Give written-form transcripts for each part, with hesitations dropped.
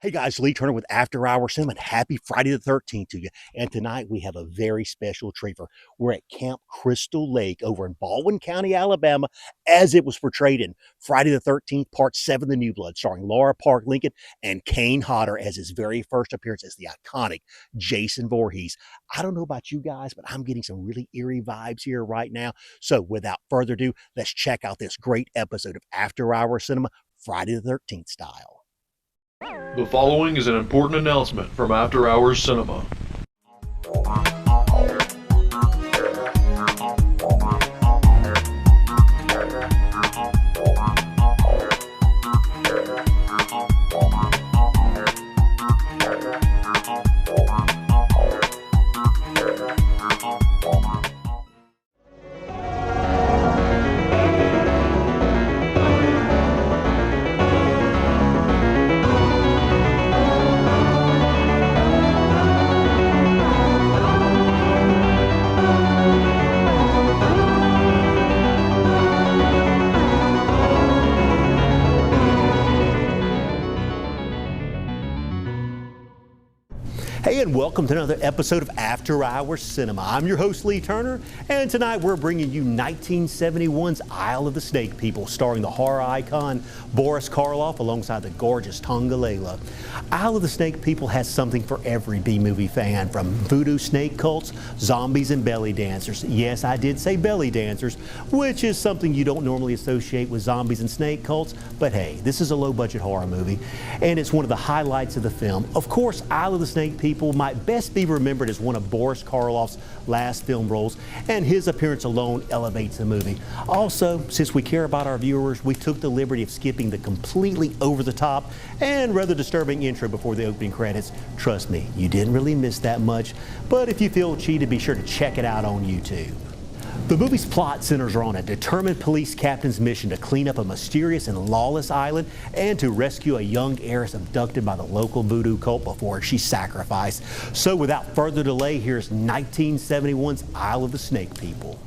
Hey guys, Lee Turner with After Hours Cinema, and happy Friday the 13th to you. And tonight we have a very special treat for. We're at Camp Crystal Lake over in Baldwin County, Alabama, as it was portrayed in Friday the 13th, Part 7, The New Blood, starring Laura Park Lincoln and Kane Hodder as his very first appearance as the iconic Jason Voorhees. I don't know about you guys, but I'm getting some really eerie vibes here right now. So without further ado, let's check out this great episode of After Hours Cinema, Friday the 13th style. The following is an important announcement from After Hours Cinema. Hey, and welcome to another episode of After Hours Cinema. I'm your host, Lee Turner, and tonight we're bringing you 1971's Isle of the Snake People, starring the horror icon Boris Karloff alongside the gorgeous Tonga Layla. Isle of the Snake People has something for every B-movie fan, from voodoo snake cults, zombies, and belly dancers. Yes, I did say belly dancers, which is something you don't normally associate with zombies and snake cults, but hey, this is a low-budget horror movie, and it's one of the highlights of the film. Of course, Isle of the Snake People might best be remembered as one of Boris Karloff's last film roles, and his appearance alone elevates the movie. Also, since we care about our viewers, we took the liberty of skipping the completely over-the-top and rather disturbing intro before the opening credits. Trust me, you didn't really miss that much, but if you feel cheated, be sure to check it out on YouTube. The movie's plot centers on a determined police captain's mission to clean up a mysterious and lawless island and to rescue a young heiress abducted by the local voodoo cult before she's sacrificed. So without further delay, here's 1971's Isle of the Snake People.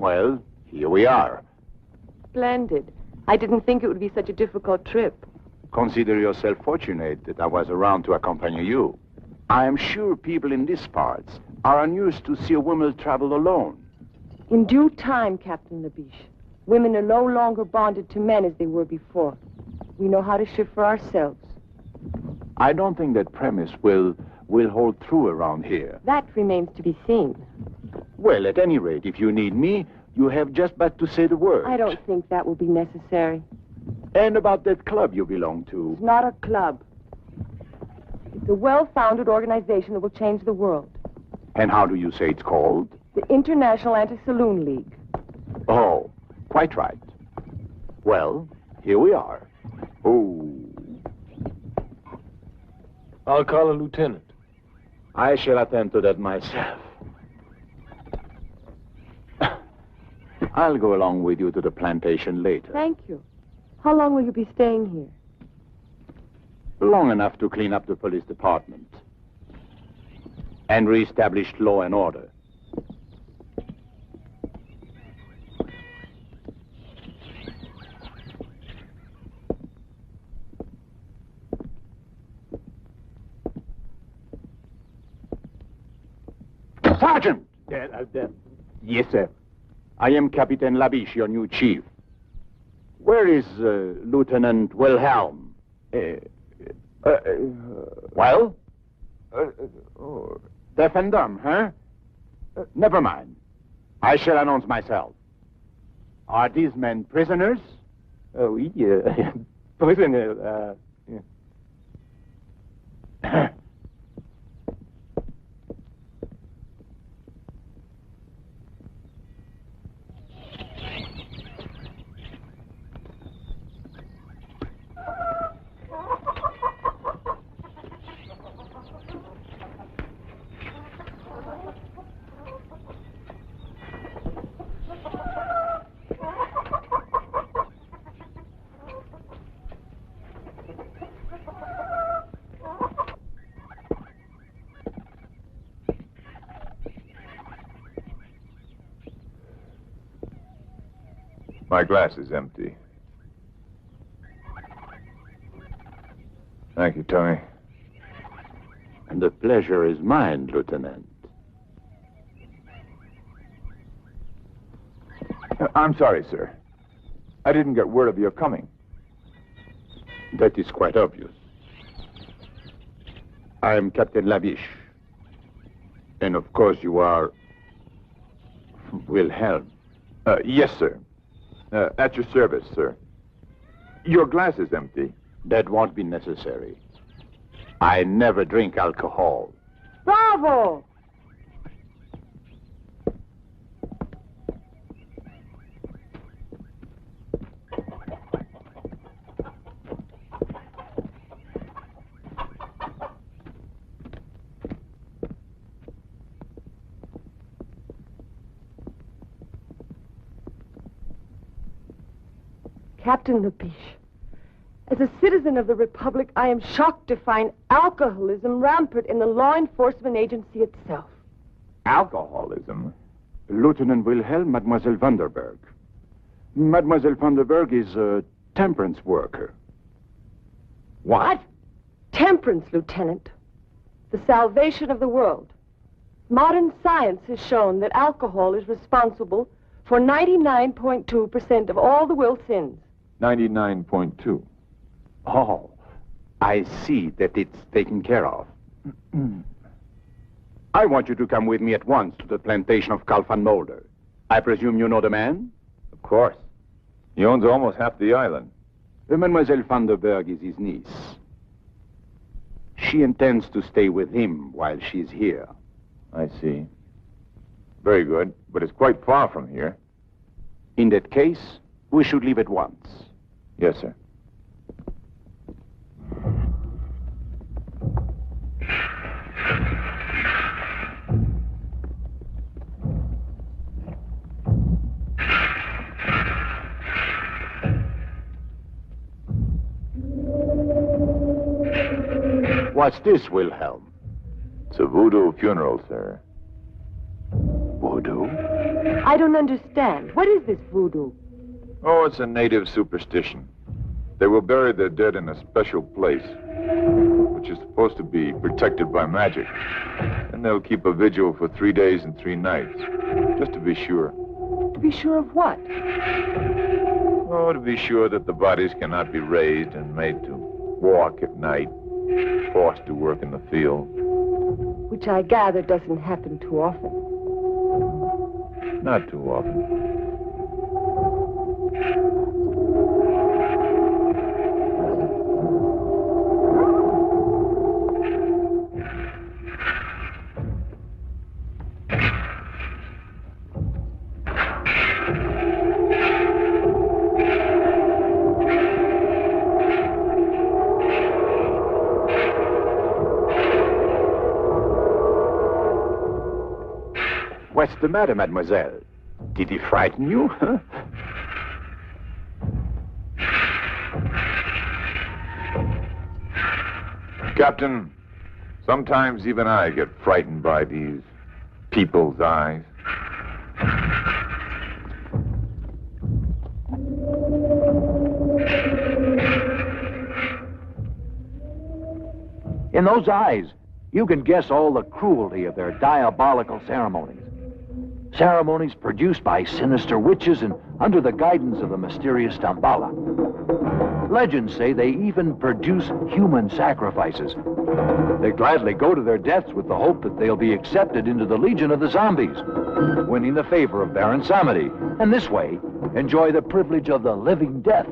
Well, here we are. splendid. I didn't think it would be such a difficult trip. Consider yourself fortunate that I was around to accompany you. I am sure people in these parts are unused to see a woman travel alone. In due time, Captain Labiche. Women are no longer bonded to men as they were before. We know how to shift for ourselves. I don't think that premise will hold true around here. That remains to be seen. Well, at any rate, if you need me, you have just but to say the word. I don't think that will be necessary. And about that club you belong to? It's not a club. It's a well-founded organization that will change the world. And how do you say it's called? The International Anti-Saloon League. Oh, quite right. Well, here we are. Oh. I'll call a lieutenant. I shall attend to that myself. I'll go along with you to the plantation later. Thank you. How long will you be staying here? Long enough to clean up the police department and reestablish law and order. Sergeant! Yes, sir. I am Captain Labiche, your new chief. Where is Lieutenant Wilhelm? Well? Deaf and dumb, huh? Never mind. I shall announce myself. Are these men prisoners? Oui, prisoner, My glass is empty. Thank you, Tony. And the pleasure is mine, Lieutenant. I'm sorry, sir. I didn't get word of your coming. That is quite obvious. I am Captain Labiche. And of course you are Wilhelm. Yes, sir. At your service, sir. Your glass is empty. That won't be necessary. I never drink alcohol. Bravo! Captain Labiche, as a citizen of the Republic, I am shocked to find alcoholism rampant in the law enforcement agency itself. Alcoholism? Lieutenant Wilhelm, Mademoiselle Vanderberg. Mademoiselle Vanderberg is a temperance worker. What? Temperance, Lieutenant. The salvation of the world. Modern science has shown that alcohol is responsible for 99.2% of all the will sins. 99.2. Oh, I see that it's taken care of. I want you to come with me at once to the plantation of Carl van Mulder. I presume you know the man? Of course. He owns almost half the island. Mademoiselle Vanderberg is his niece. She intends to stay with him while she's here. I see. Very good, but it's quite far from here. In that case, we should leave at once. Yes, sir. What's this, Wilhelm? It's a voodoo funeral, sir. Voodoo? I don't understand. What is this voodoo? Oh, it's a native superstition. They will bury their dead in a special place, which is supposed to be protected by magic. And they'll keep a vigil for 3 days and 3 nights, just to be sure. To be sure of what? Oh, to be sure that the bodies cannot be raised and made to walk at night, forced to work in the field. Which I gather doesn't happen too often. Not too often. What's the matter, mademoiselle? Did he frighten you, huh? Captain, sometimes even I get frightened by these people's eyes. In those eyes, you can guess all the cruelty of their diabolical ceremonies. Ceremonies produced by sinister witches and under the guidance of the mysterious Damballa. Legends say they even produce human sacrifices. They gladly go to their deaths with the hope that they'll be accepted into the legion of the zombies, winning the favor of Baron Samedi, and this way enjoy the privilege of the living death.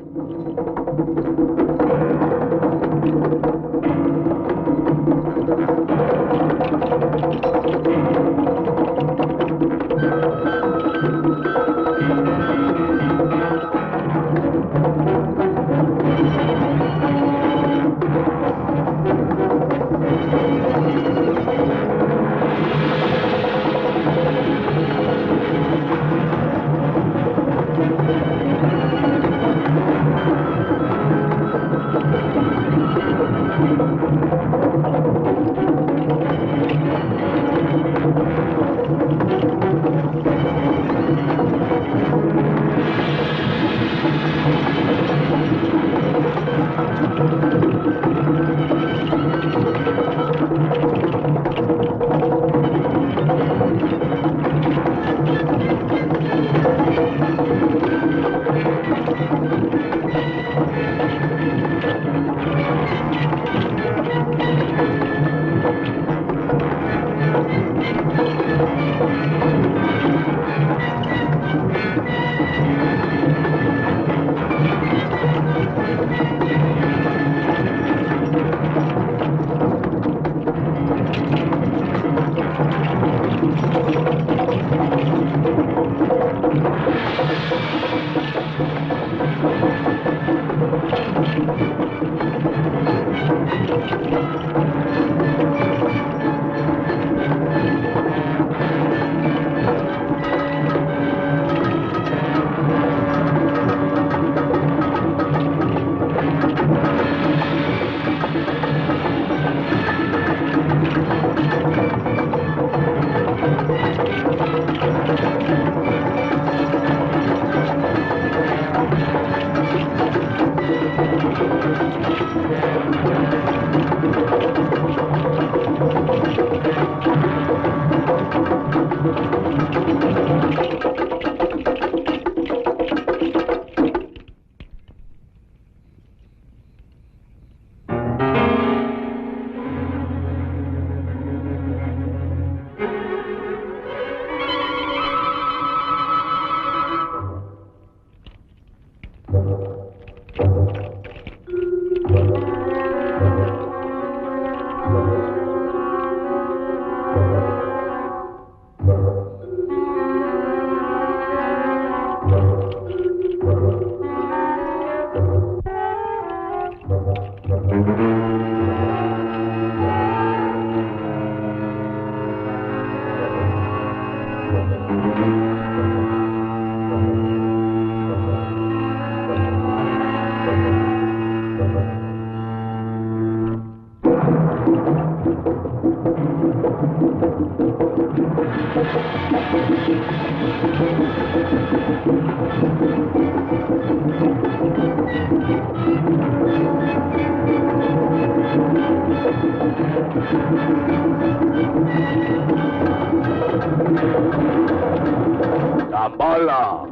Dambala!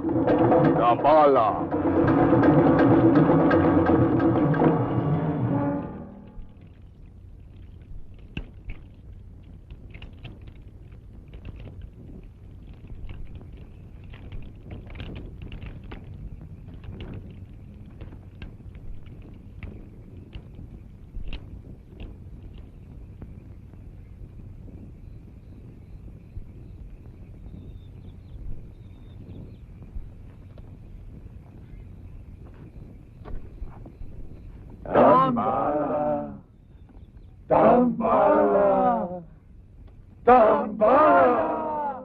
Dambala! Dambala! Dambala! Dambala!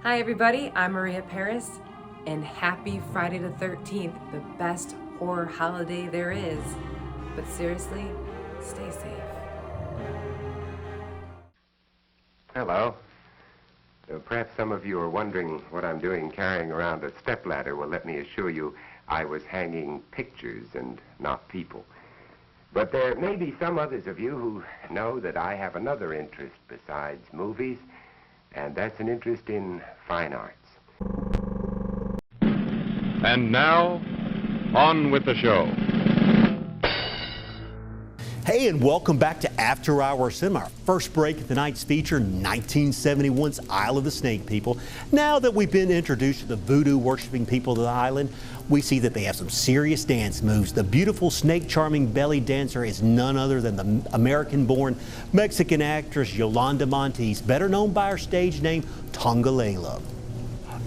Hi everybody, I'm Maria Paris, and happy Friday the 13th, the best horror holiday there is. But seriously, stay safe. Hello. Perhaps some of you are wondering what I'm doing carrying around a stepladder. Well, let me assure you, I was hanging pictures and not people. But there may be some others of you who know that I have another interest besides movies, and that's an interest in fine arts. And now, on with the show. Hey, and welcome back to After Hours Cinema, our first break of tonight's feature, 1971's Isle of the Snake People. Now that we've been introduced to the voodoo-worshipping people of the island, we see that they have some serious dance moves. The beautiful snake-charming belly dancer is none other than the American-born Mexican actress Yolanda Montes, better known by her stage name, Tongalela.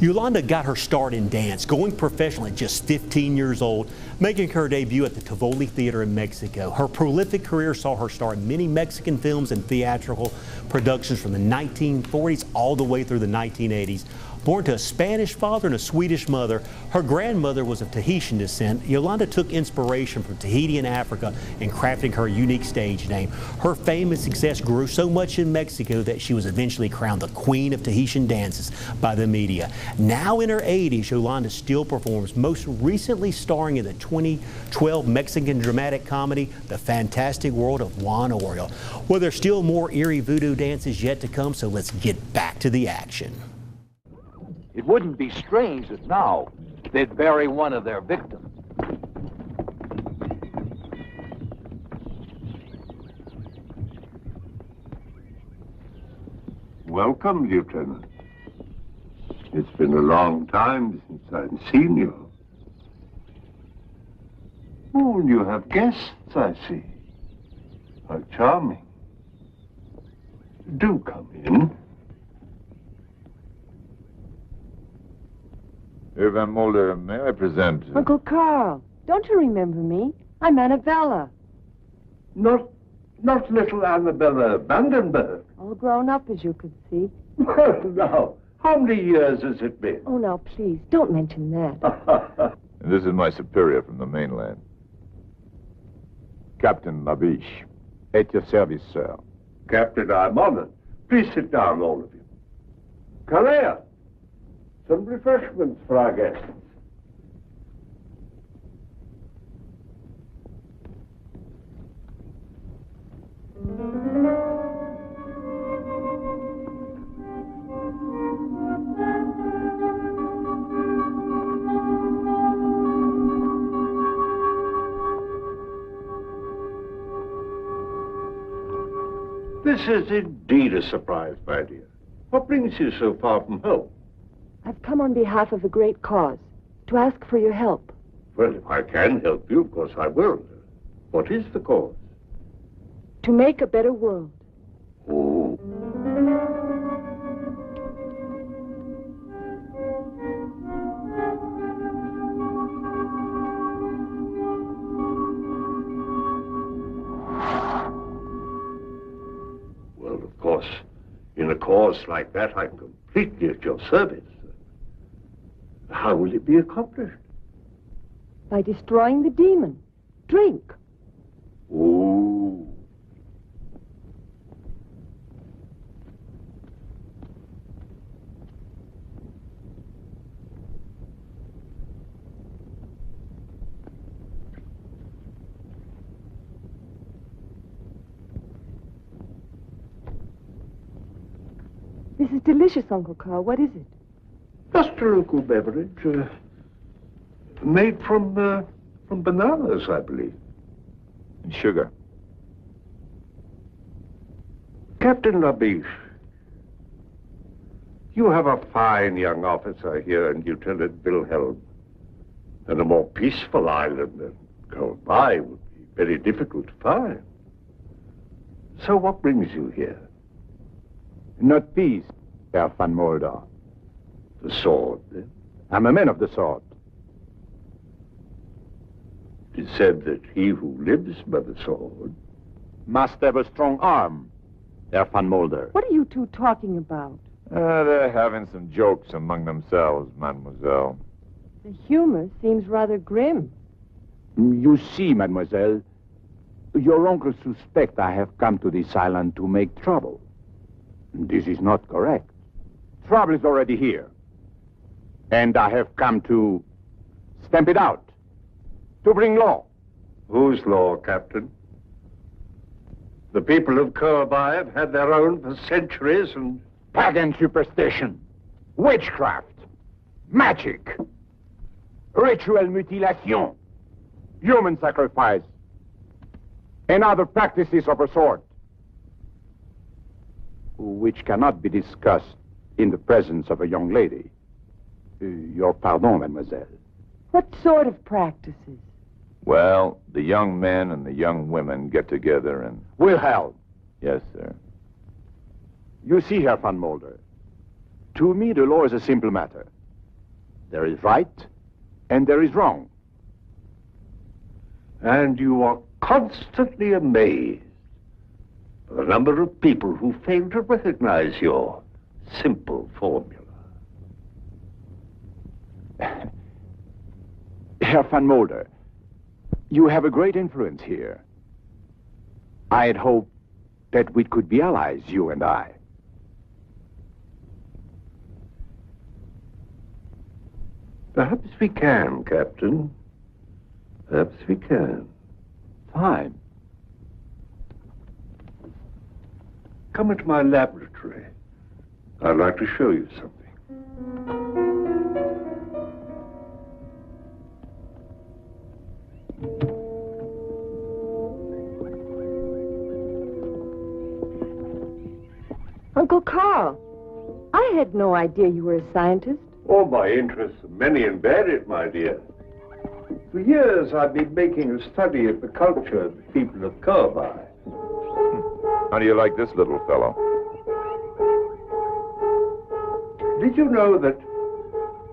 Yolanda got her start in dance, going professional at just 15 years old, making her debut at the Tivoli Theater in Mexico. Her prolific career saw her star in many Mexican films and theatrical productions from the 1940s all the way through the 1980s. Born to a Spanish father and a Swedish mother, her grandmother was of Tahitian descent. Yolanda took inspiration from Tahiti and Africa in crafting her unique stage name. Her fame and success grew so much in Mexico that she was eventually crowned the Queen of Tahitian Dances by the media. Now in her 80s, Yolanda still performs, most recently starring in the 2012 Mexican dramatic comedy, The Fantastic World of Juan Oriol. Well, there's still more eerie voodoo dances yet to come, so let's get back to the action. It wouldn't be strange that now they'd bury one of their victims. Welcome, Lieutenant. It's been a long time since I've seen you. Oh, you have guests, I see. How charming. Do come in. Van Mulder, may I present... Uncle Carl, don't you remember me? I'm Annabella. Not little Annabella Vandenberg. All grown up, as you could see. Now, how many years has it been? Oh, now, please, don't mention that. And this is my superior from the mainland. Captain Labiche. At your service, sir. Captain, I'm honored. Please sit down, all of you. Calais, some refreshments for our guests. This is indeed a surprise, my dear. What brings you so far from home? I've come on behalf of a great cause, to ask for your help. Well, if I can help you, of course I will. What is the cause? To make a better world. Oh. Well, of course, in a cause like that, I'm completely at your service. How will it be accomplished? By destroying the demon. Drink. Ooh. This is delicious, Uncle Carl. What is it? Just a local beverage. Made from bananas, I believe. And sugar. Captain Labiche, you have a fine young officer here in Lieutenant Wilhelm. And a more peaceful island than Colby would be very difficult to find. So what brings you here? Not peace, Herr van Mulder. The sword, then? I'm a man of the sword. It is said that he who lives by the sword Must have a strong arm, Herr van Mulder. What are you two talking about? They're having some jokes among themselves, mademoiselle. The humor seems rather grim. You see, mademoiselle, your uncle suspects I have come to this island to make trouble. This is not correct. Trouble is already here. And I have come to stamp it out. To bring law. Whose law, Captain? The people of Colby have had their own for centuries and... Pagan superstition. Witchcraft. Magic. Ritual mutilation. Human sacrifice. And other practices of a sort. Which cannot be discussed in the presence of a young lady. Your pardon, mademoiselle. What sort of practices? Well, the young men and the young women get together and... Wilhelm. Yes, sir. You see, Herr van Mulder, to me the law is a simple matter. There is right and there is wrong. And you are constantly amazed by the number of people who fail to recognize your simple formula. Herr van Mulder, you have a great influence here. I had hoped that we could be allies, you and I. Perhaps we can, Captain. Perhaps we can. Fine. Come into my laboratory. I'd like to show you something. Uncle Carl, I had no idea you were a scientist. Oh, my interests are many and varied, my dear. For years, I've been making a study of the culture of the people of Colby. How do you like this little fellow? Did you know that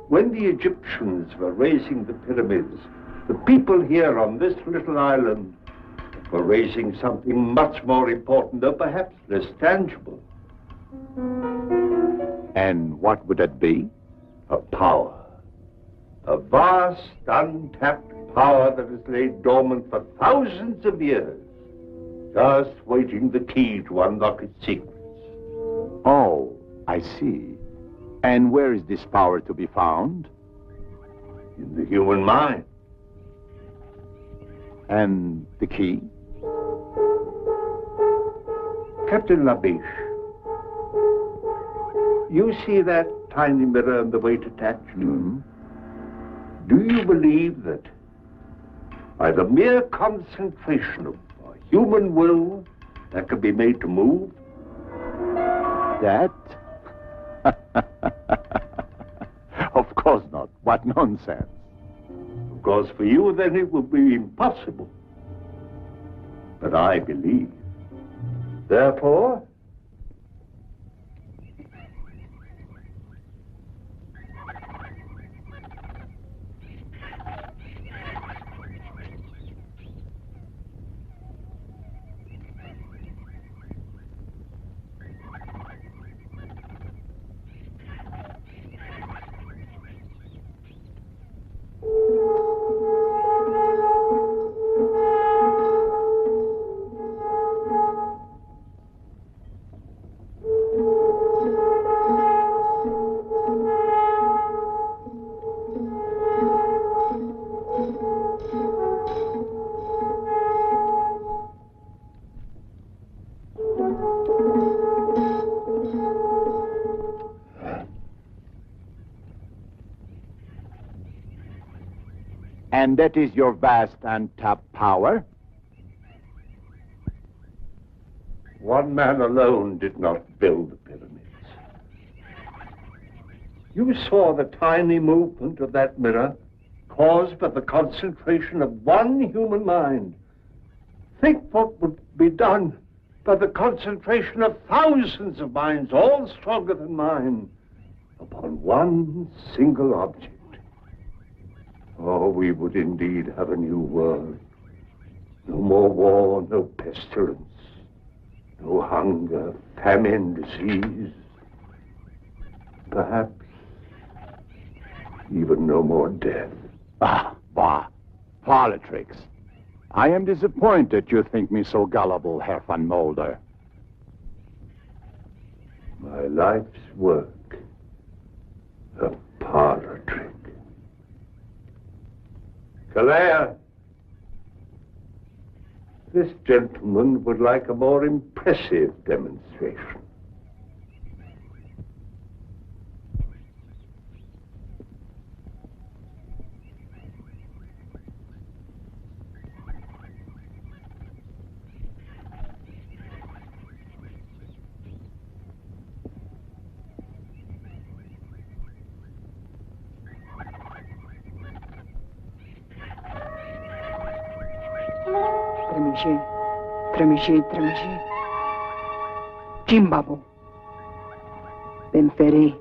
when the Egyptians were raising the pyramids, the people here on this little island were raising something much more important, though perhaps less tangible? And what would that be? A power. A vast, untapped power that has laid dormant for thousands of years, just waiting the key to unlock its secrets. Oh, I see. And where is this power to be found? In the human mind. And the key? Captain Labiche, you see that tiny mirror on the weight attached to it? Do you believe that by the mere concentration of a human will that can be made to move? That? Of course not. What nonsense. Of course, for you, then it would be impossible. But I believe. Therefore, And that is your vast untapped power? One man alone did not build the pyramids. You saw the tiny movement of that mirror caused by the concentration of one human mind. Think what would be done by the concentration of thousands of minds, all stronger than mine, upon one single object. Oh, we would indeed have a new world. No more war, no pestilence, no hunger, famine, disease. Perhaps even no more death. Ah, bah. Politics. I am disappointed you think me so gullible, Herr van Mulder. My life's work, a parlor trick. Calais, this gentleman would like a more impressive demonstration. Tremiche. Chimbabo. Benfere.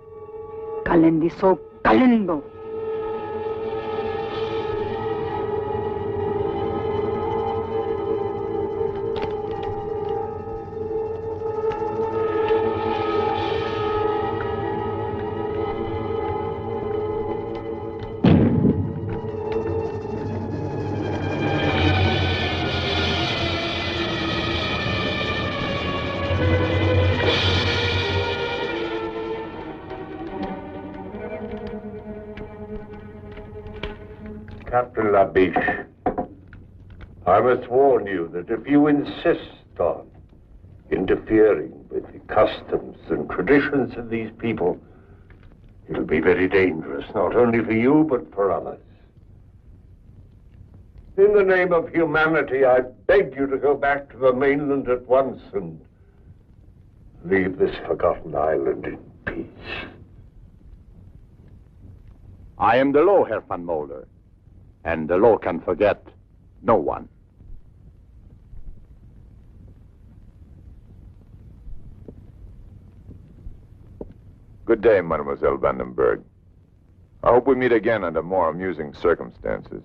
Calendiso, calendo. Captain Labiche, I must warn you that if you insist on interfering with the customs and traditions of these people, it'll be very dangerous, not only for you, but for others. In the name of humanity, I beg you to go back to the mainland at once and leave this forgotten island in peace. I am the law, Herr van Mulder. And the law can forget no one. Good day, Mademoiselle Vandenberg. I hope we meet again under more amusing circumstances.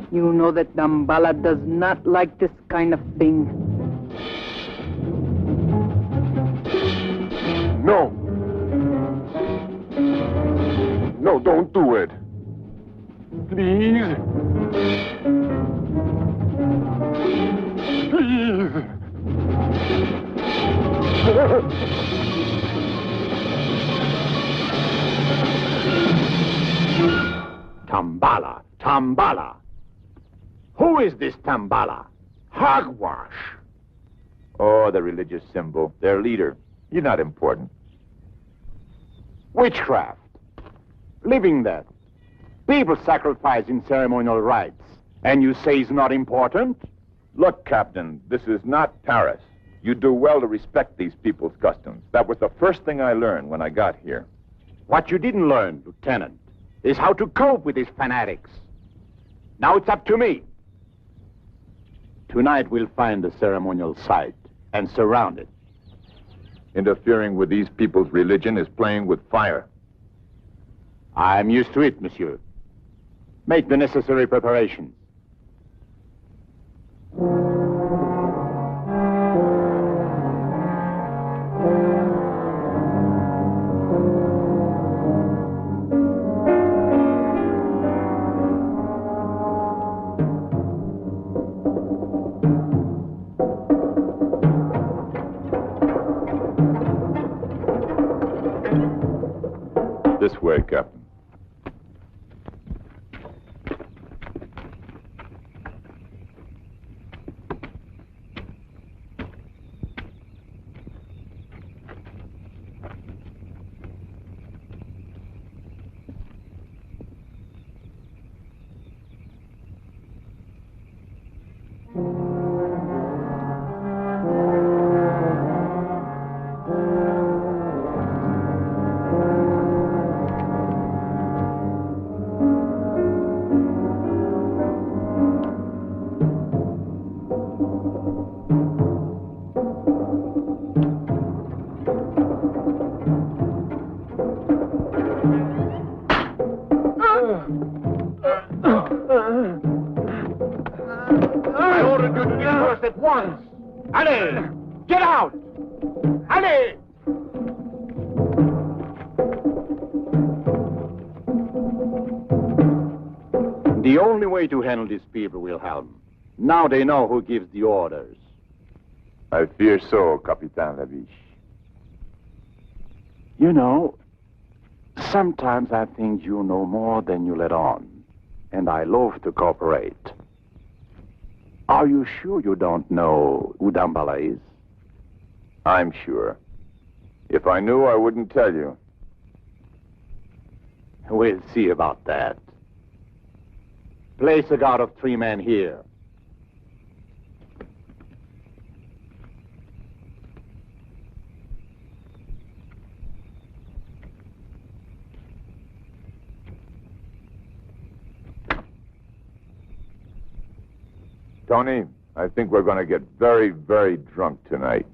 You know that Dambala does not like this kind of thing. No! No, don't do it. Please. Please. Tambala, Tambala. Who is this Tambala? Hogwash. Oh, the religious symbol. Their leader. You're not important. Witchcraft. Living death. People sacrificing ceremonial rites. And you say it's not important? Look, Captain, this is not Paris. You do well to respect these people's customs. That was the first thing I learned when I got here. What you didn't learn, Lieutenant, is how to cope with these fanatics. Now it's up to me. Tonight we'll find the ceremonial site and surround it. Interfering with these people's religion is playing with fire. I'm used to it, monsieur. Make the necessary preparations. This way, Captain. I ordered you to disperse at once. Allez, get out! Allez! The only way to handle these people, Wilhelm. Now they know who gives the orders. I fear so, Capitan Laviche. You know, sometimes I think you know more than you let on. And I love to cooperate. Are you sure you don't know who Dambala is? I'm sure. If I knew, I wouldn't tell you. We'll see about that. Place a guard of 3 men here. Tony, I think we're going to get very, very drunk tonight.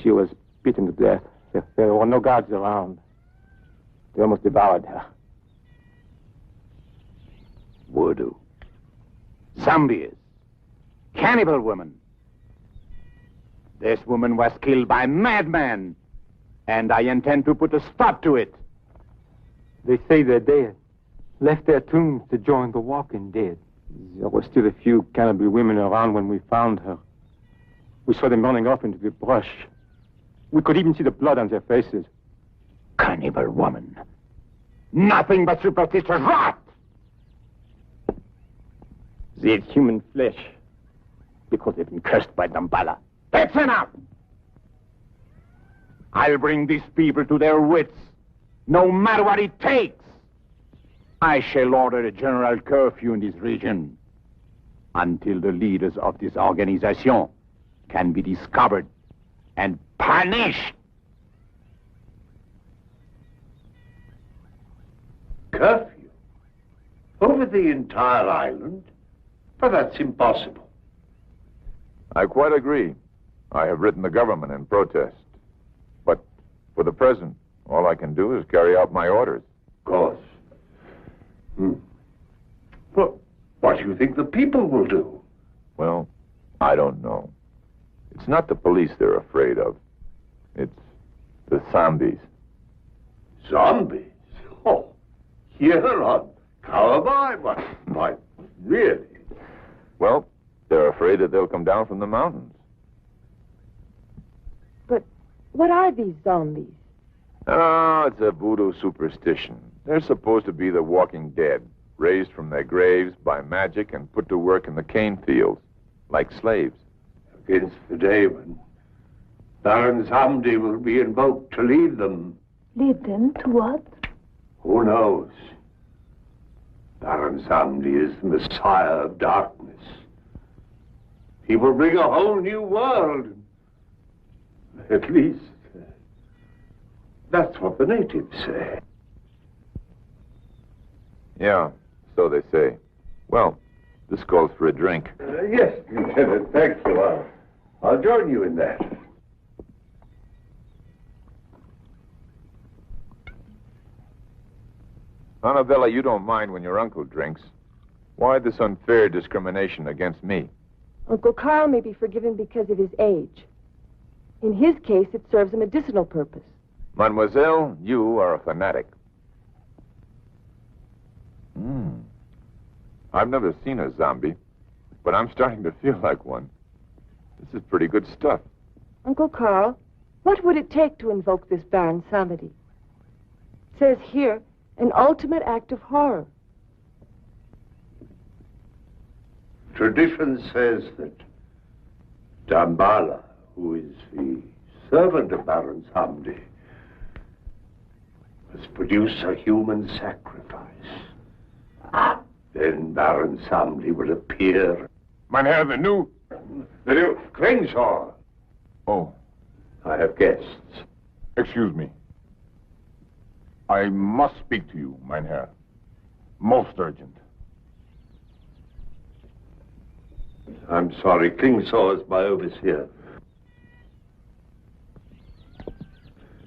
She was beaten to death. There were no guards around. They almost devoured her. Voodoo. Zombies. Cannibal woman. This woman was killed by madmen, and I intend to put a stop to it. They say they're dead. Left their tombs to join the walking dead. There were still a few cannibal women around when we found her. We saw them running off into the brush. We could even see the blood on their faces. Cannibal woman. Nothing but superstitious rot! They ate human flesh because they've been cursed by Damballa. That's enough! I'll bring these people to their wits, no matter what it takes. I shall order a general curfew in this region until the leaders of this organization can be discovered and punished. Curfew? Over the entire island? But that's impossible. I quite agree. I have written the government in protest. But for the present, all I can do is carry out my orders. Of course. Well, what do you think the people will do? Well, I don't know. It's not the police they're afraid of. It's the zombies. Zombies? Oh, here on Cowboy? Why, really? Well, they're afraid that they'll come down from the mountains. But what are these zombies? Oh, it's a voodoo superstition. They're supposed to be the walking dead, raised from their graves by magic and put to work in the cane fields, like slaves. Against the day when Baron Samdi will be invoked to lead them. Lead them to what? Who knows? Baron Samdi is the Messiah of darkness. He will bring a whole new world. At least, that's what the natives say. Yeah, so they say. Well, this calls for a drink. Yes, Lieutenant, thank you. I'll join you in that. Annabella, you don't mind when your uncle drinks. Why this unfair discrimination against me? Uncle Carl may be forgiven because of his age. In his case, it serves a medicinal purpose. Mademoiselle, you are a fanatic. I've never seen a zombie, but I'm starting to feel like one. This is pretty good stuff. Uncle Carl, what would it take to invoke this Baron Samedi? It says here, an ultimate act of horror. Tradition says that Damballa, who is the servant of Baron Samdi, must produce a human sacrifice. Then Baron Samdi will appear. Mynheer, the new Crenshaw. Oh. I have guests. Excuse me. I must speak to you, Mynheer. Most urgent. I'm sorry, Klingshaw is my overseer.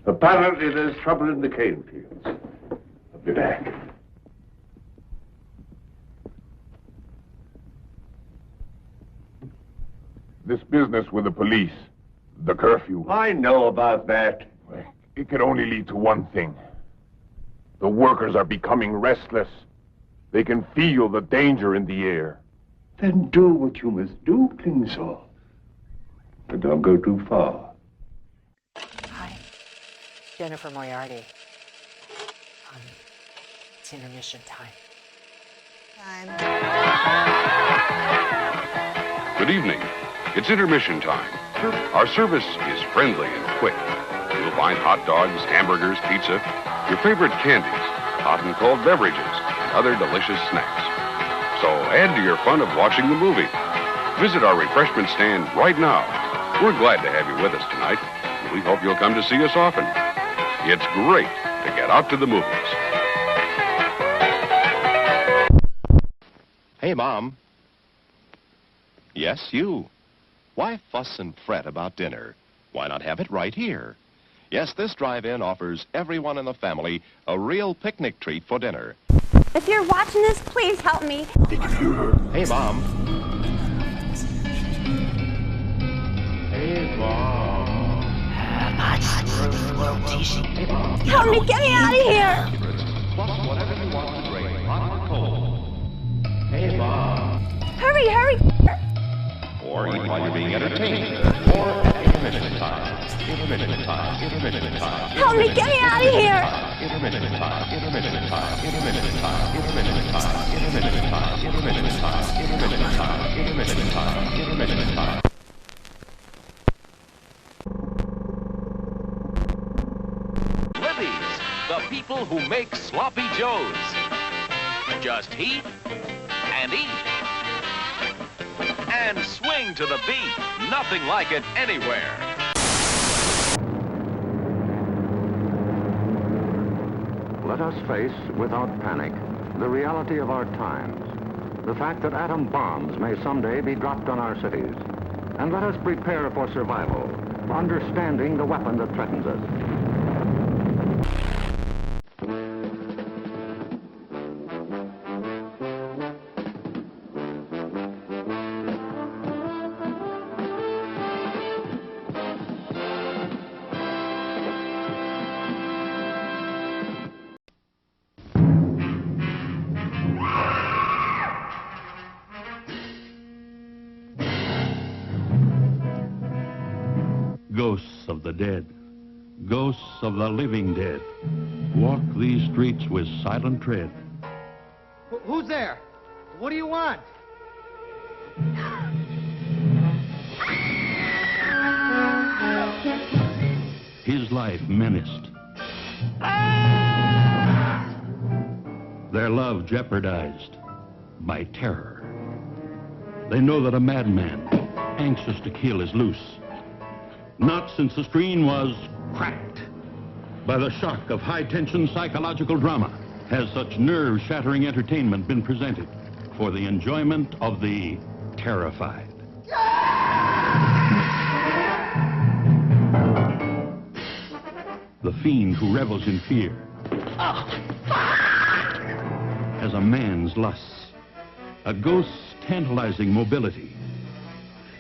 Apparently there's trouble in the cane fields. I'll be back. This business with the police, the curfew. I know about that. It could only lead to one thing. The workers are becoming restless. They can feel the danger in the air. Then do what you must do, Klingsor. But don't go too far. Hi, Jennifer Moriarty. It's intermission time. Good evening. It's intermission time. Our service is friendly and quick. You'll find hot dogs, hamburgers, pizza, your favorite candies, hot and cold beverages, and other delicious snacks. So add to your fun of watching the movie. Visit our refreshment stand right now. We're glad to have you with us tonight, and we hope you'll come to see us often. It's great to get out to the movies. Hey, Mom. Yes, you. Why fuss and fret about dinner? Why not have it right here? Yes, this drive-in offers everyone in the family a real picnic treat for dinner. If you're watching this, please help me. Hey, Mom. Hey, Mom. Help me, get me out of here. Plus whatever you want to drink, hot or cold. Hey, Mom. Hurry, hurry. Or eat while you're being entertained. Or at intermission time. Intermission time. Intermission time. Help me, get me out of here. Intermission time. Intermission time. Intermission time. Intermission time. Intermission time. Intermission time. Intermission time. Intermission time. Intermission time. Libby's, the people who make sloppy joes. Just heat and eat. And swing to the beat. Nothing like it anywhere. Let us face, without panic, the reality of our times. The fact that atom bombs may someday be dropped on our cities. And let us prepare for survival, understanding the weapon that threatens us. Ghosts of the dead, ghosts of the living dead, walk these streets with silent tread. Who's there? What do you want? His life menaced. Their love jeopardized by terror. They know that a madman, anxious to kill, is loose. Not since the screen was cracked by the shock of high-tension psychological drama has such nerve-shattering entertainment been presented for the enjoyment of the terrified. The fiend who revels in fear has a man's lusts, a ghost's tantalizing mobility,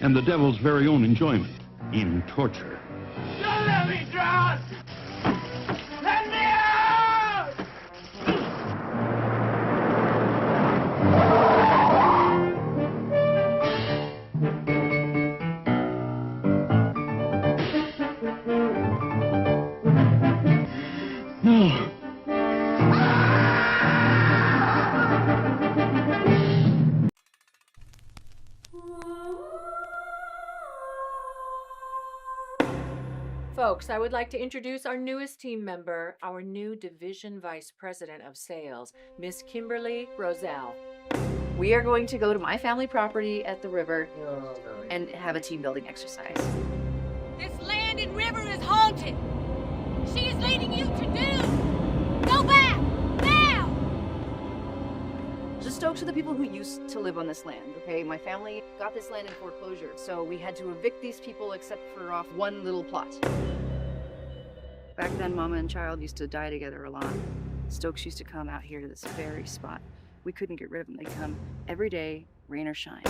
and the devil's very own enjoyment in torture. Don't let me drown! Let me out! No. Folks, I would like to introduce our newest team member, our new Division Vice President of Sales, Miss Kimberly Roselle. We are going to go to my family property at the river and have a team building exercise. This land and river is haunted. She is leading you to doom. Go back, now! Just Stokes are the people who used to live on this land, okay? My family got this land in foreclosure, so we had to evict these people except for off one little plot. Back then, Mama and Child used to die together a lot. Stokes used to come out here to this very spot. We couldn't get rid of them. They'd come every day, rain or shine.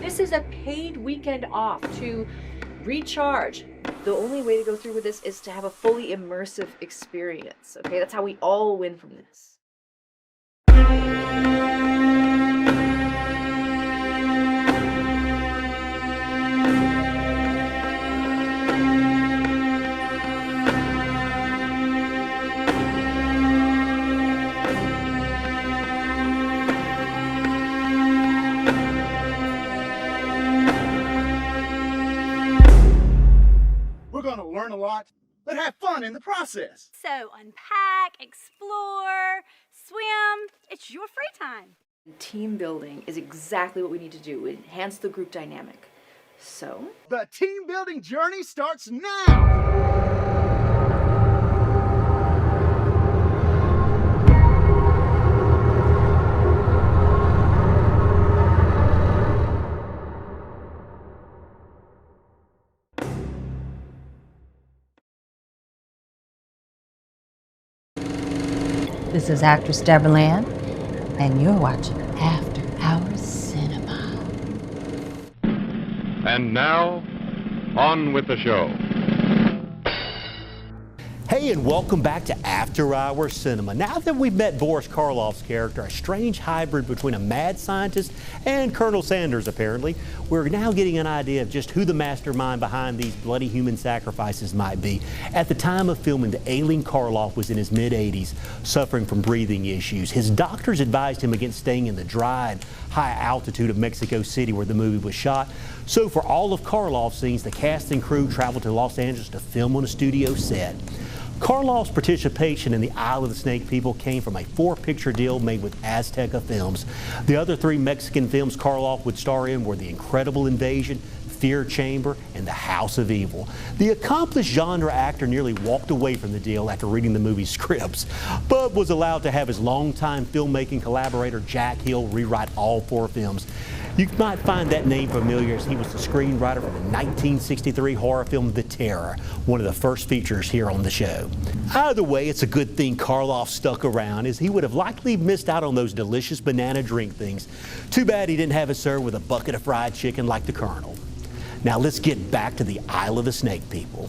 This is a paid weekend off to recharge. The only way to go through with this is to have a fully immersive experience, okay? That's how we all win from this. We're going to learn a lot, but have fun in the process. So unpack, explore, swim. It's your free time. Team building is exactly what we need to do. Enhance the group dynamic. So? The team building journey starts now! This is actress Deborah Land, and you're watching After Hours Cinema. And now, on with the show. Hey, and welcome back to After Hours Cinema. Now that we've met Boris Karloff's character, a strange hybrid between a mad scientist and Colonel Sanders, apparently, we're now getting an idea of just who the mastermind behind these bloody human sacrifices might be. At the time of filming, the ailing Karloff was in his mid-80s, suffering from breathing issues. His doctors advised him against staying in the dry and high altitude of Mexico City where the movie was shot. So for all of Karloff's scenes, the cast and crew traveled to Los Angeles to film on a studio set. Karloff's participation in the Isle of the Snake People came from a 4-picture deal made with Azteca Films. The other 3 Mexican films Karloff would star in were The Incredible Invasion, Fear Chamber, and The House of Evil. The accomplished genre actor nearly walked away from the deal after reading the movie's scripts, but was allowed to have his longtime filmmaking collaborator Jack Hill rewrite all 4 films. You might find that name familiar as he was the screenwriter for the 1963 horror film The Terror, one of the first features here on the show. Either way, it's a good thing Karloff stuck around, as he would have likely missed out on those delicious banana drink things. Too bad he didn't have it served with a bucket of fried chicken like the Colonel. Now let's get back to the Isle of the Snake People.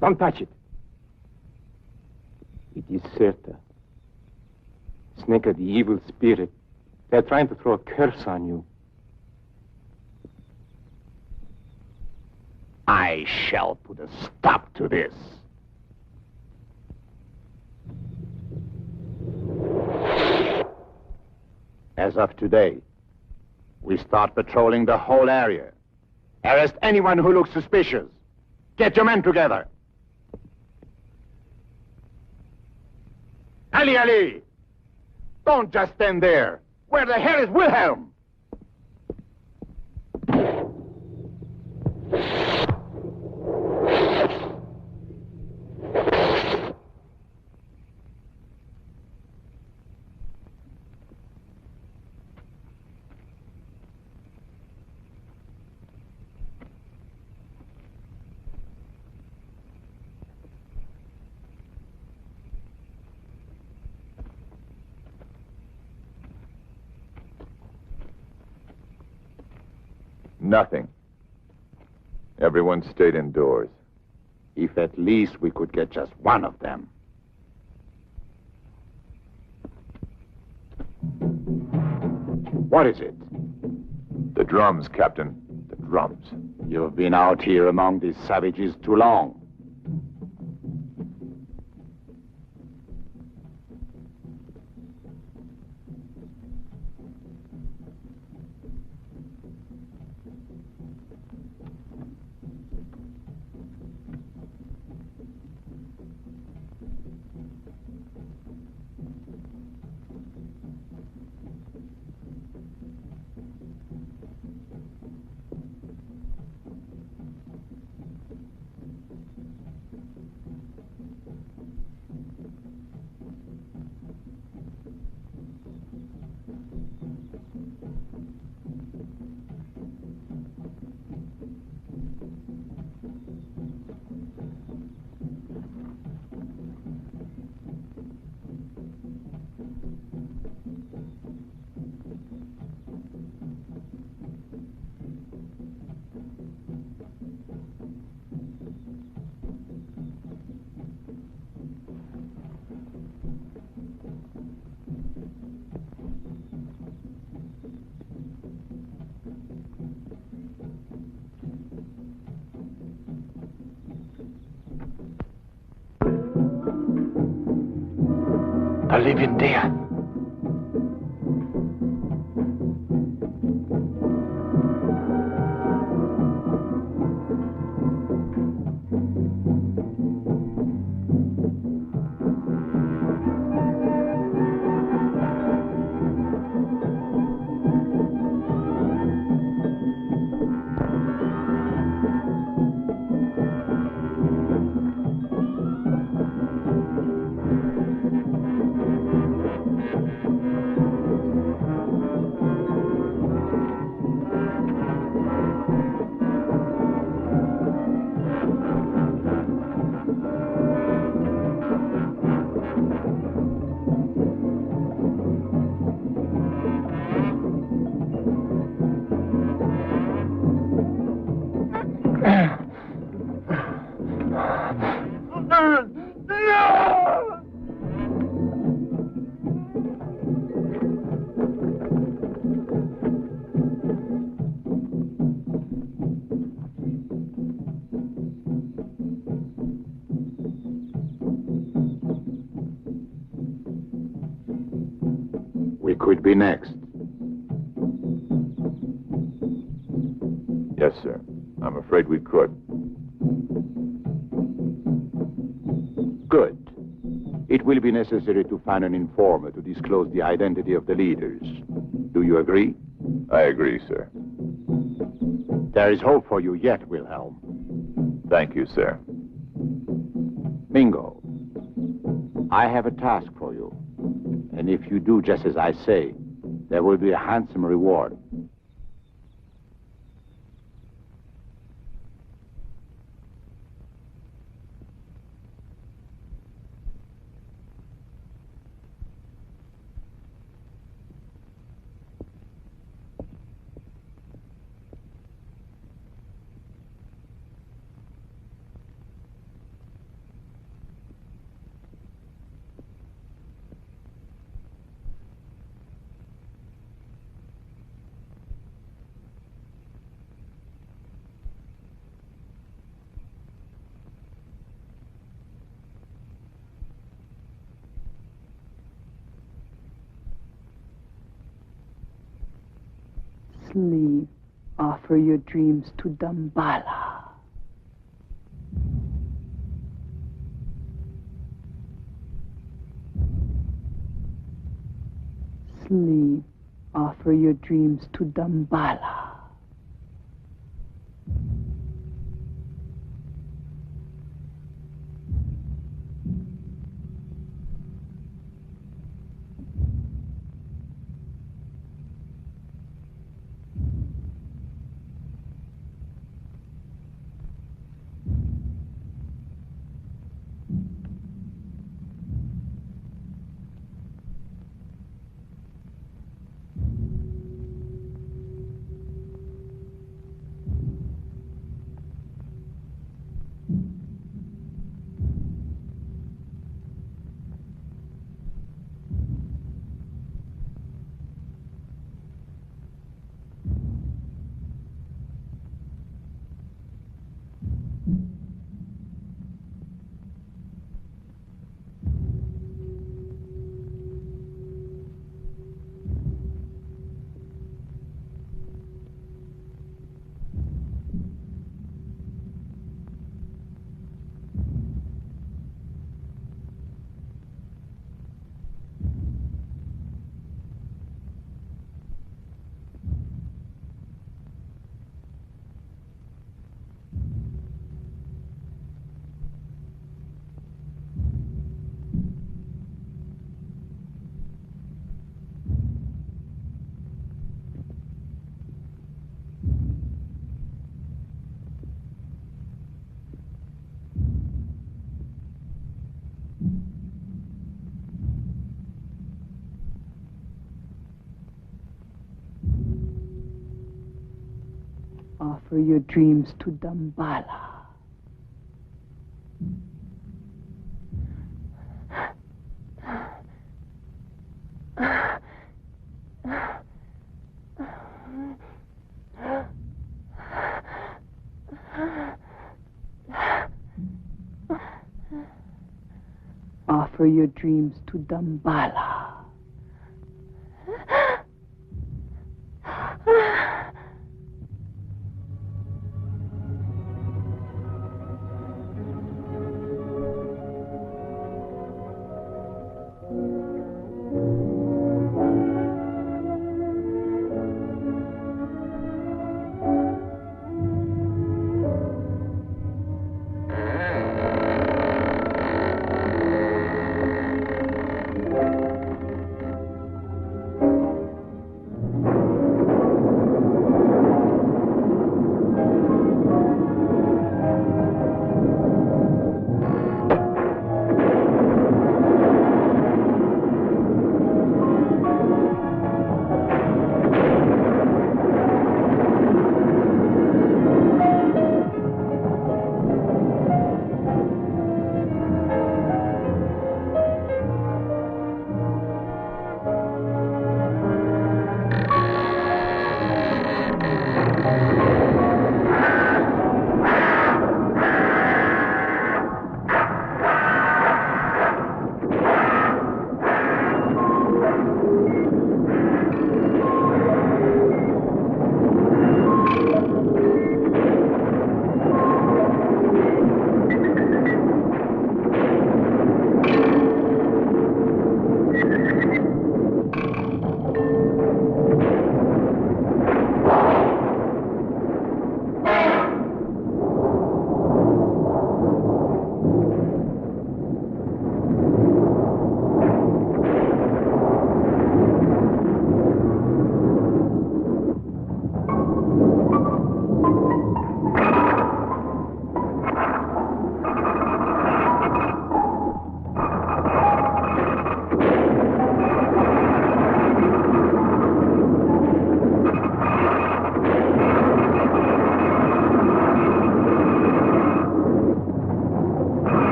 Don't touch it. It is Serta. Snake of the evil spirit. They're trying to throw a curse on you. I shall put a stop to this. As of today, we start patrolling the whole area. Arrest anyone who looks suspicious. Get your men together. Ali! Don't just stand there. Where the hell is Wilhelm? Nothing. Everyone stayed indoors. If at least we could get just one of them. What is it? The drums, Captain. The drums. You've been out here among these savages too long. The living dead. We could be next. Yes, sir. I'm afraid we could. Good. It will be necessary to find an informer to disclose the identity of the leaders. Do you agree? I agree, sir. There is hope for you yet, Wilhelm. Thank you, sir. Mingo, I have a task for you. And if you do just as I say, there will be a handsome reward. Sleep. Offer your dreams to Damballa. Sleep. Offer your dreams to Damballa. Offer your dreams to Damballa. Offer your dreams to Damballa.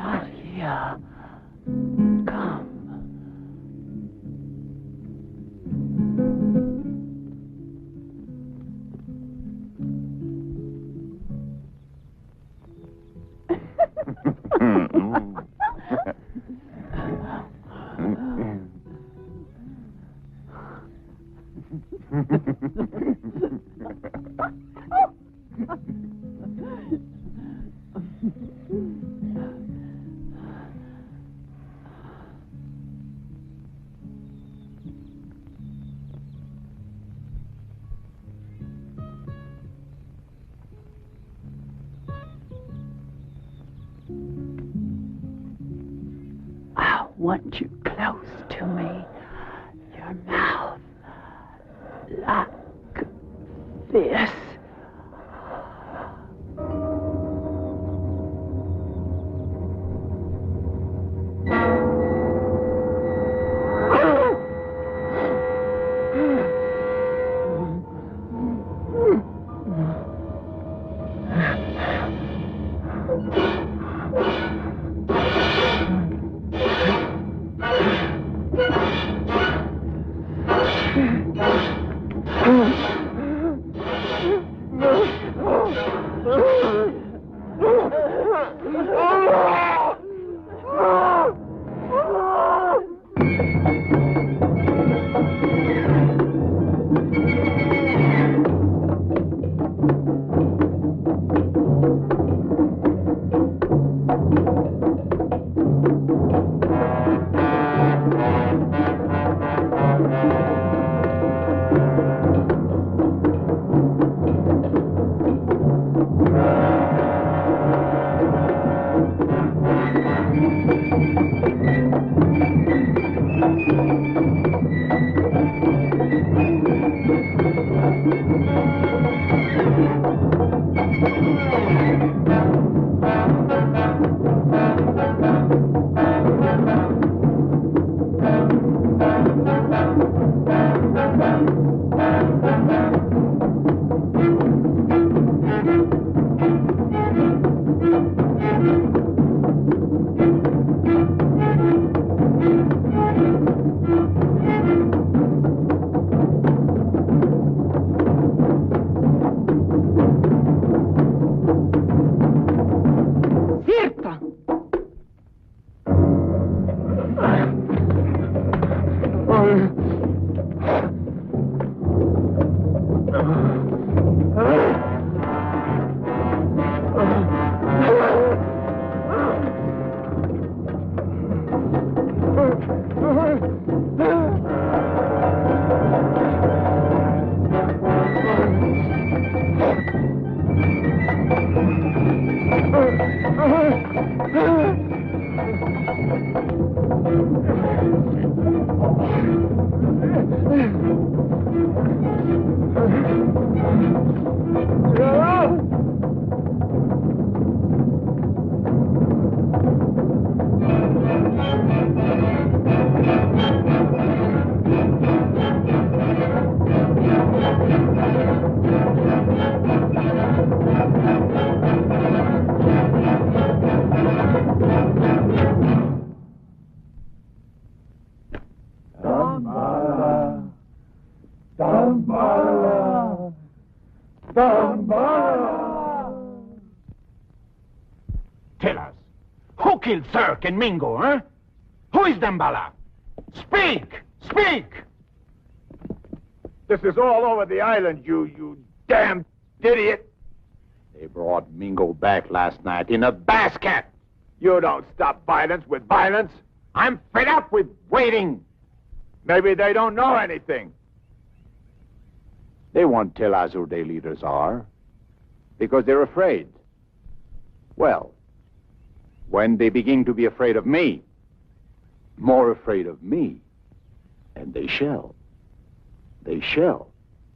not here. Come. I want you close to me. Your mouth like this. Tell us, who killed Cirque and Mingo, huh? Who is Damballa? Speak! Speak! This is all over the island, you damn idiot. They brought Mingo back last night in a Basket! You don't stop violence with violence. I'm fed up with waiting. Maybe they don't know anything. They won't tell us who their leaders are, because they're afraid. Well, when they begin to be afraid of me, more afraid of me, and they shall,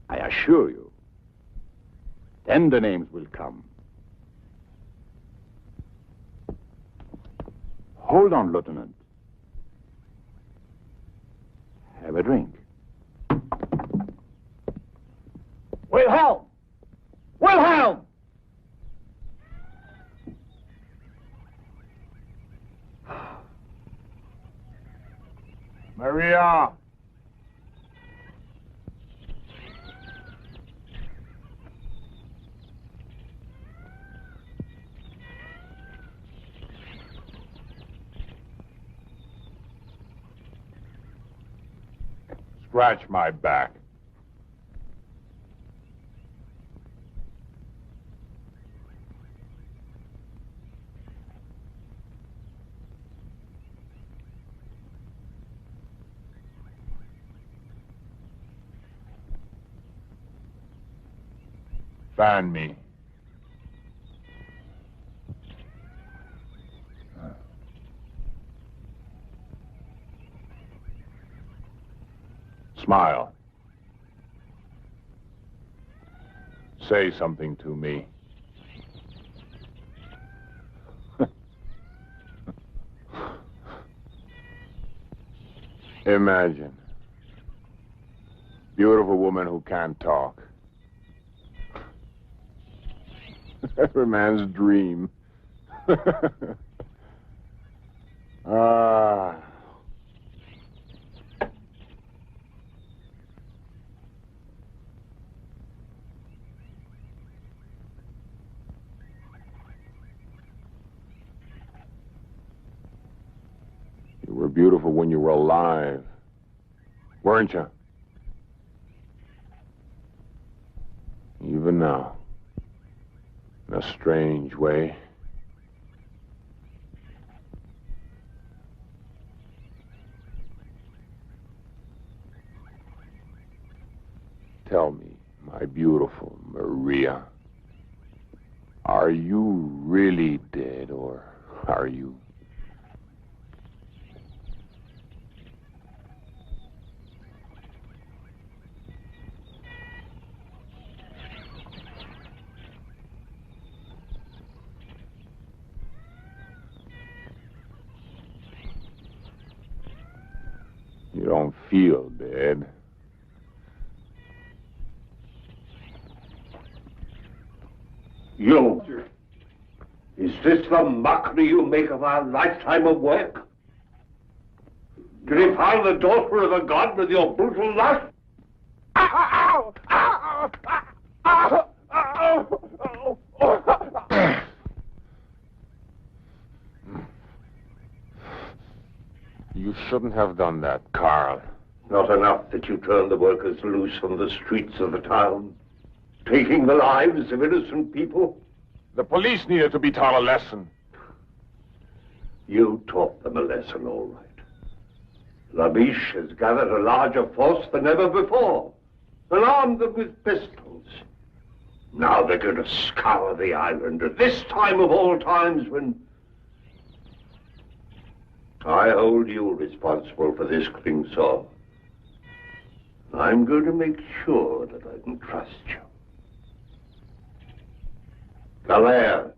I assure you, then the names will come. Hold on, Lieutenant. Have a drink. Wilhelm! Wilhelm! Maria! Scratch my back. Fan me. Smile. Say something to me. Imagine. Beautiful woman who can't talk. Every man's dream. Ah. You were beautiful when you were alive, weren't you? Even now, in a strange way. Tell me, my beautiful Maria, are you really dead, or are you? You don't feel dead. You! Is this the mockery you make of our lifetime of work? To defile the daughter of a god with your brutal lust? Ow! Ow! Ow! Ow! Ow! You shouldn't have done that, Carl. Not enough that you turn the workers loose from the streets of the town, taking the lives of innocent people? The police needed to be taught a lesson. You taught them a lesson, all right. Labiche has gathered a larger force than ever before and armed them with pistols. Now they're going to scour the island at this time of all times when I hold you responsible for this Klingsor. I'm going to make sure that I can trust you. Galère.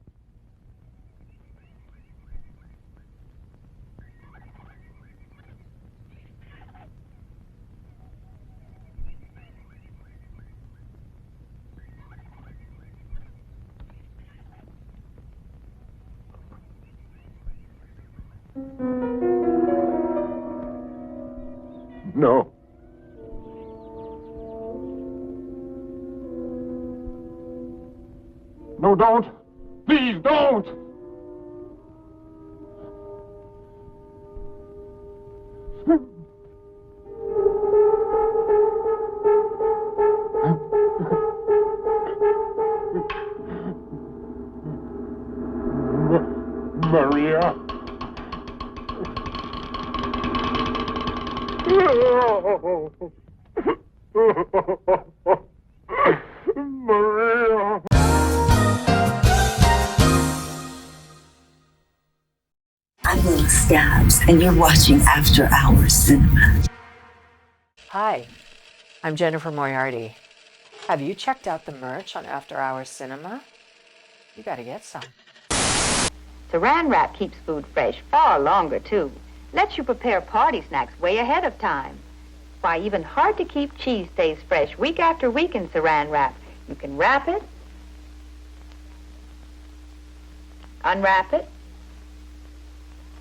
No. No, don't. Please, don't. Maria. Maria. I'm Little Stabs, and you're watching After Hours Cinema. Hi, I'm Jennifer Moriarty. Have you checked out the merch on After Hours Cinema? You gotta get some. Saran Wrap keeps food fresh far longer, too. Lets you prepare party snacks way ahead of time. Why, even hard-to-keep cheese stays fresh week after week in Saran Wrap. You can wrap it, unwrap it,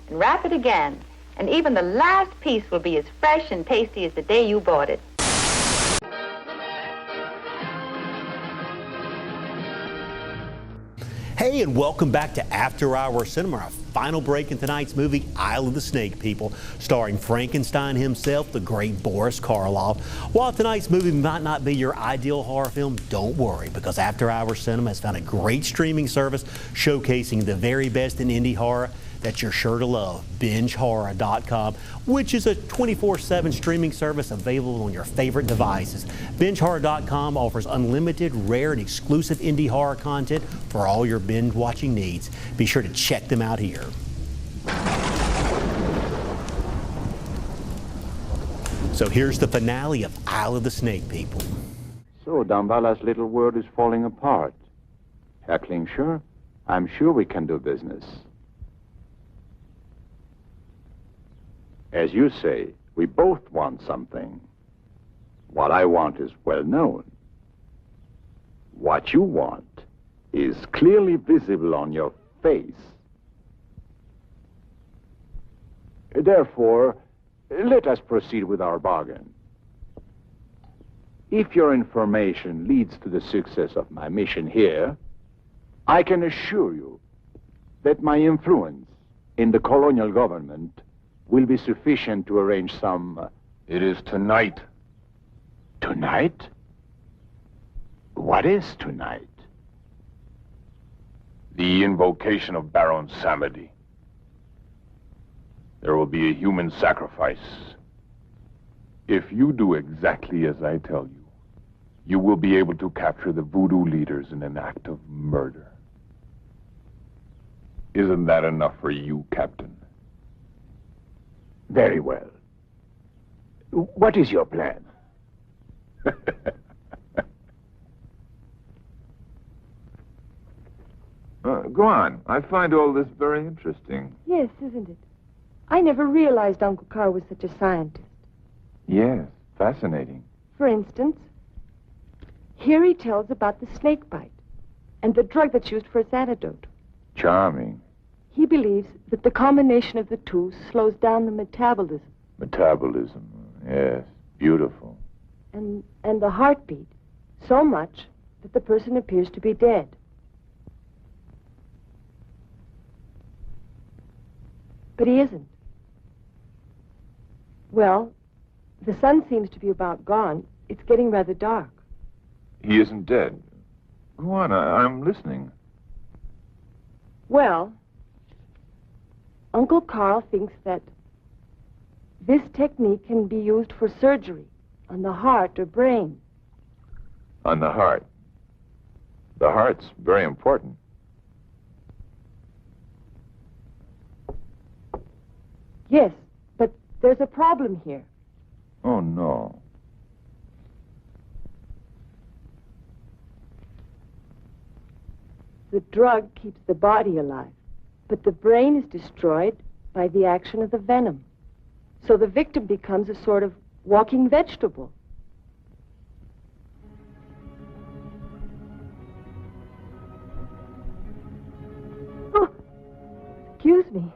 and wrap it again. And even the last piece will be as fresh and tasty as the day you bought it. Hey, and welcome back to After Hour Cinema, our final break in tonight's movie, Isle of the Snake People, starring Frankenstein himself, the great Boris Karloff. While tonight's movie might not be your ideal horror film, don't worry, because After Hour Cinema has found a great streaming service showcasing the very best in indie horror that you're sure to love, BingeHorror.com, which is a 24/7 streaming service available on your favorite devices. BingeHorror.com offers unlimited, rare, and exclusive indie horror content for all your binge watching needs. Be sure to check them out here. So here's the finale of Isle of the Snake People. So Dambala's little world is falling apart. Herr Klingscher, I'm sure we can do business. As you say, we both want something. What I want is well known. What you want is clearly visible on your face. Therefore, let us proceed with our bargain. If your information leads to the success of my mission here, I can assure you that my influence in the colonial government will be sufficient to arrange some... It is tonight. Tonight? What is tonight? The invocation of Baron Samedi. There will be a human sacrifice. If you do exactly as I tell you, you will be able to capture the voodoo leaders in an act of murder. Isn't that enough for you, Captain? Very well. What is your plan? Go on. I find all this very interesting. Yes, isn't it? I never realized Uncle Carl was such a scientist. Yes, fascinating. For instance, here he tells about the snake bite and the drug that's used for its antidote. Charming. He believes that the combination of the two slows down the metabolism. Metabolism. Yes, beautiful. And the heartbeat so much that the person appears to be dead. But he isn't. Well, the sun seems to be about gone. It's getting rather dark. He isn't dead. Go on, I'm listening. Well, Uncle Carl thinks that this technique can be used for surgery on the heart or brain. On the heart. The heart's very important. Yes, but there's a problem here. Oh, no. The drug keeps the body alive, but the brain is destroyed by the action of the venom. So the victim becomes a sort of walking vegetable. Oh, excuse me.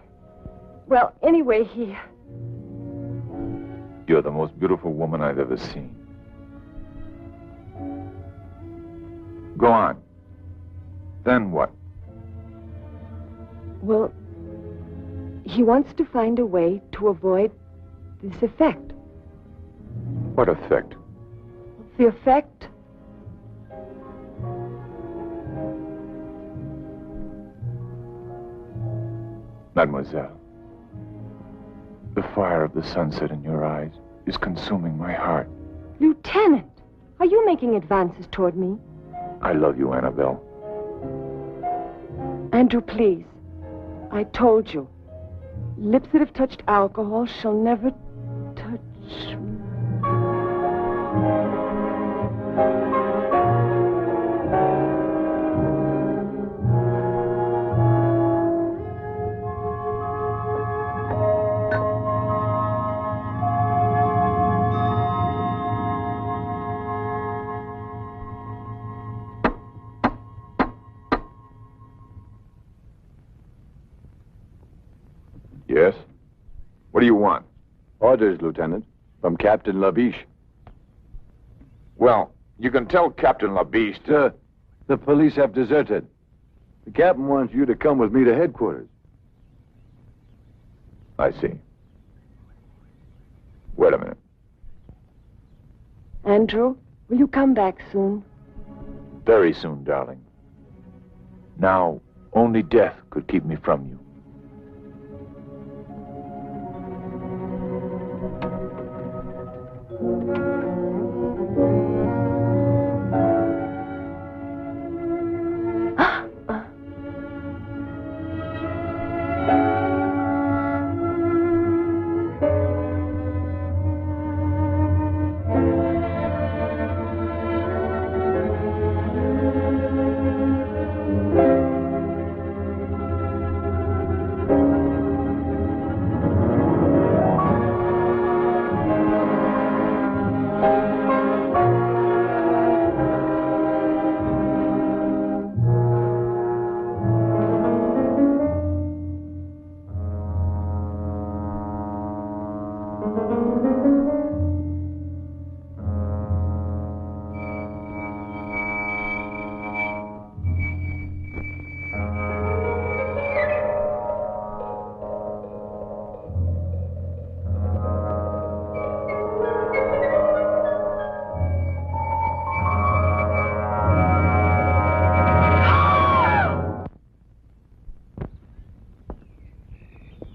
Well, anyway, he... You're the most beautiful woman I've ever seen. Go on. Then what? Well, he wants to find a way to avoid this effect. What effect? The effect... Mademoiselle, the fire of the sunset in your eyes is consuming my heart. Lieutenant, are you making advances toward me? I love you, Annabelle. Andrew, please. I told you. Lips that have touched alcohol shall never touch... Yes? What do you want? Orders, Lieutenant, from Captain Labiche. Well, you can tell Captain Labiche to... The police have deserted. The captain wants you to come with me to headquarters. I see. Wait a minute. Andrew, will you come back soon? Very soon, darling. Now, only death could keep me from you.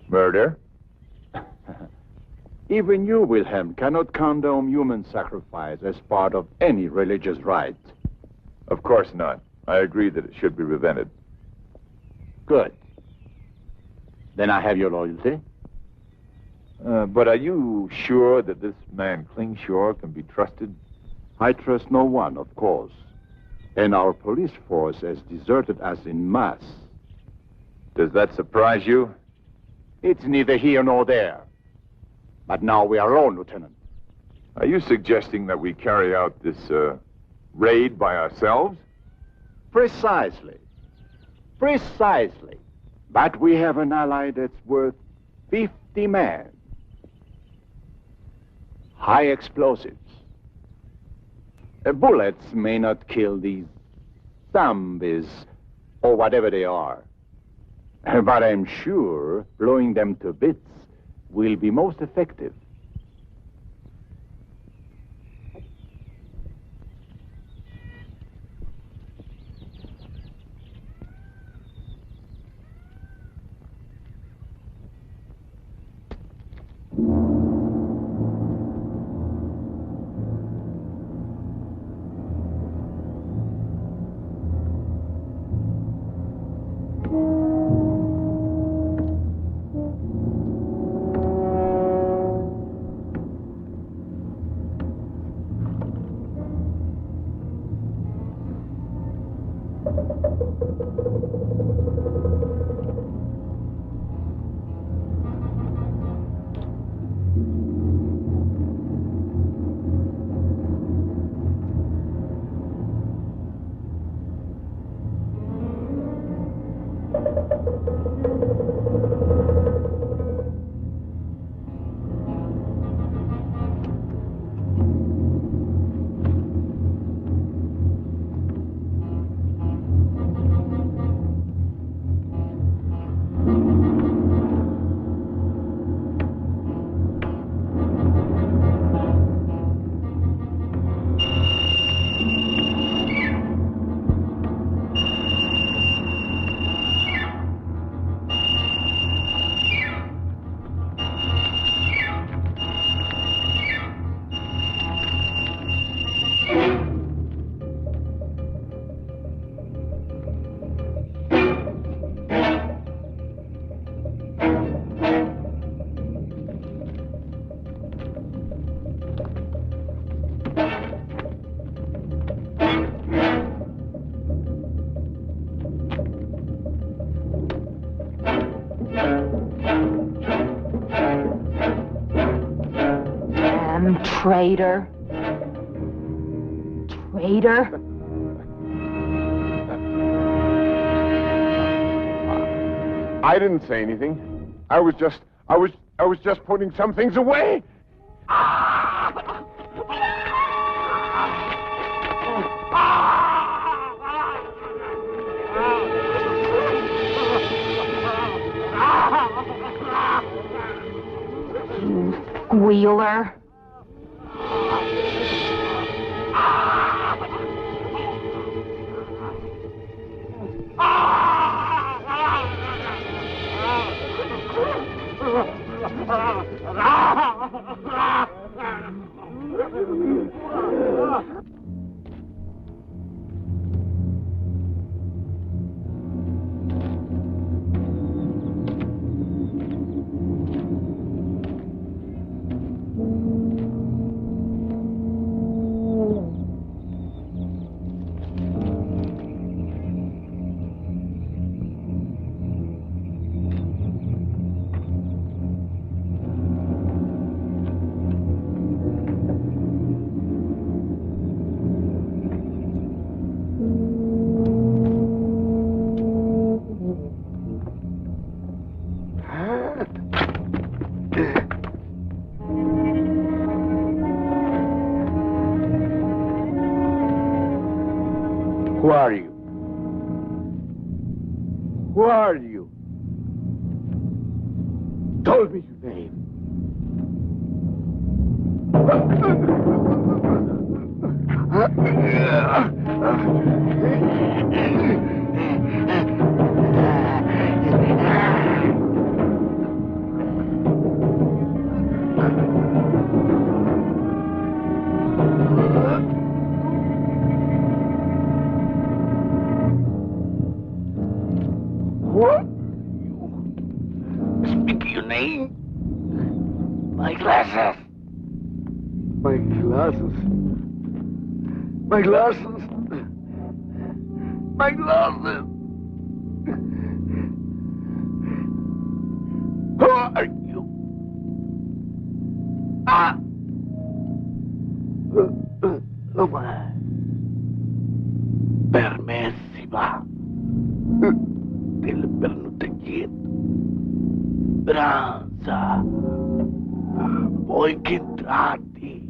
Murder? Even you, Wilhelm, cannot condone human sacrifice as part of any religious rite. Of course not. I agree that it should be prevented. Good. Then I have your loyalty. But are you sure that this man Klingshore can be trusted? I trust no one, of course. And our police force has deserted us in mass. Does that surprise you? It's neither here nor there. But now we are alone, Lieutenant. Are you suggesting that we carry out this, raid by ourselves? Precisely. Precisely. But we have an ally that's worth 50 men. High explosives. Bullets may not kill these zombies, or whatever they are. But I'm sure blowing them to bits will be most effective. Traitor. Traitor. I didn't say anything. I was just I was just putting some things away. Wheeler. Who are you? Who are you? Tell me your name. What? Speak your name. My glasses. My glasses. My glasses. My glasses. Who are you? Ah! Permessiva del pernutegit. Branza. Voi che entrati.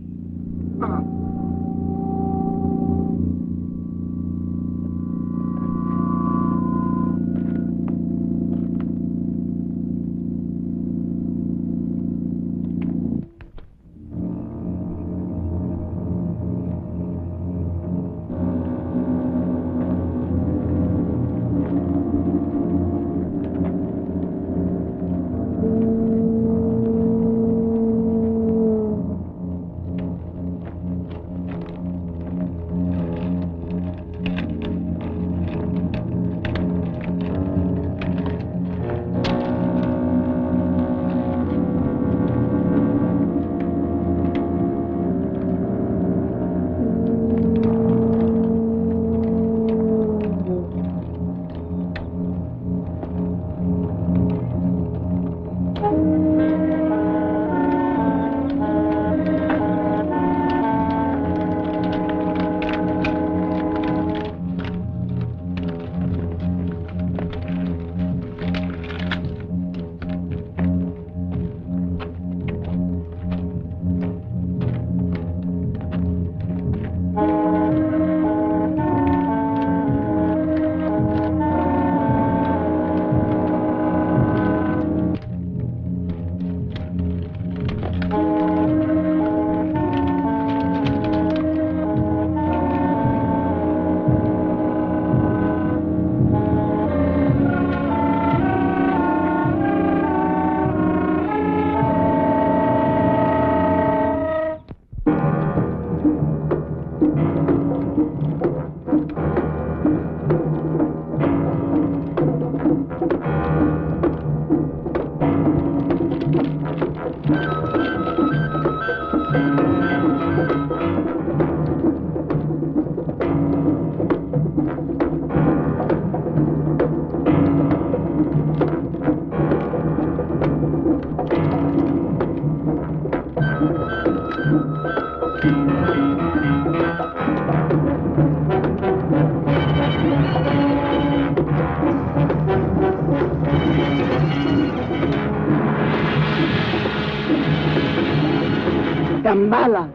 Dambala.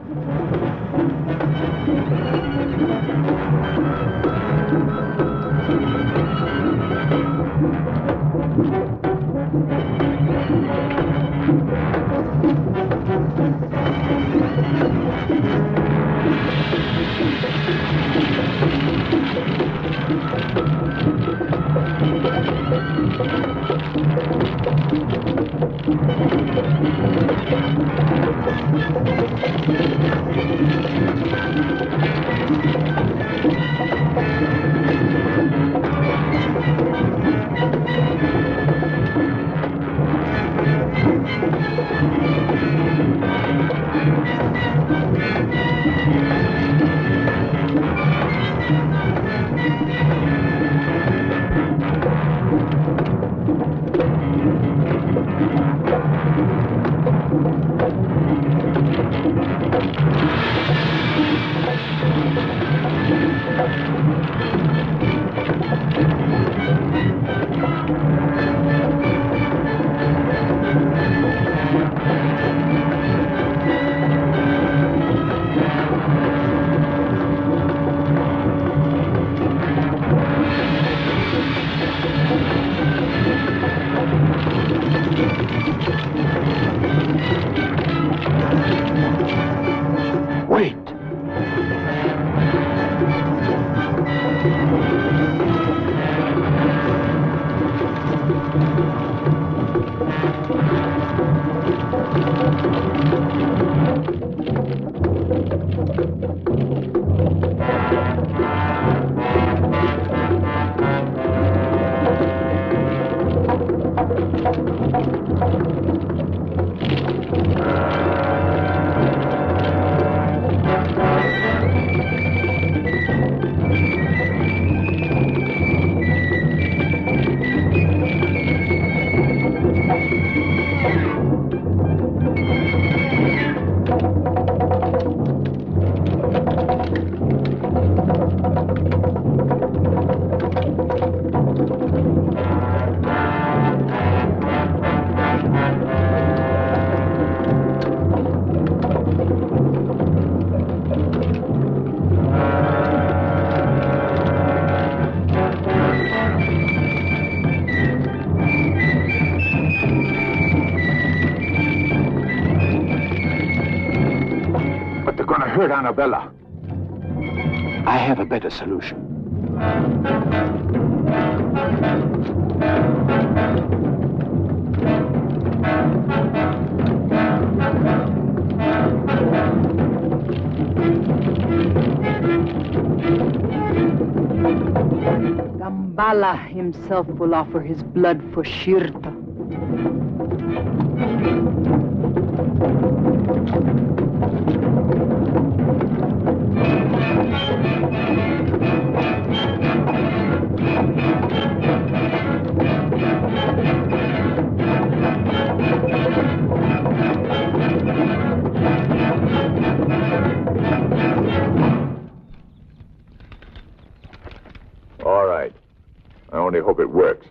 Wait. But they're gonna hurt Annabella. I have a better solution. Dambala himself will offer his blood for Shirta. All right. I only hope it works.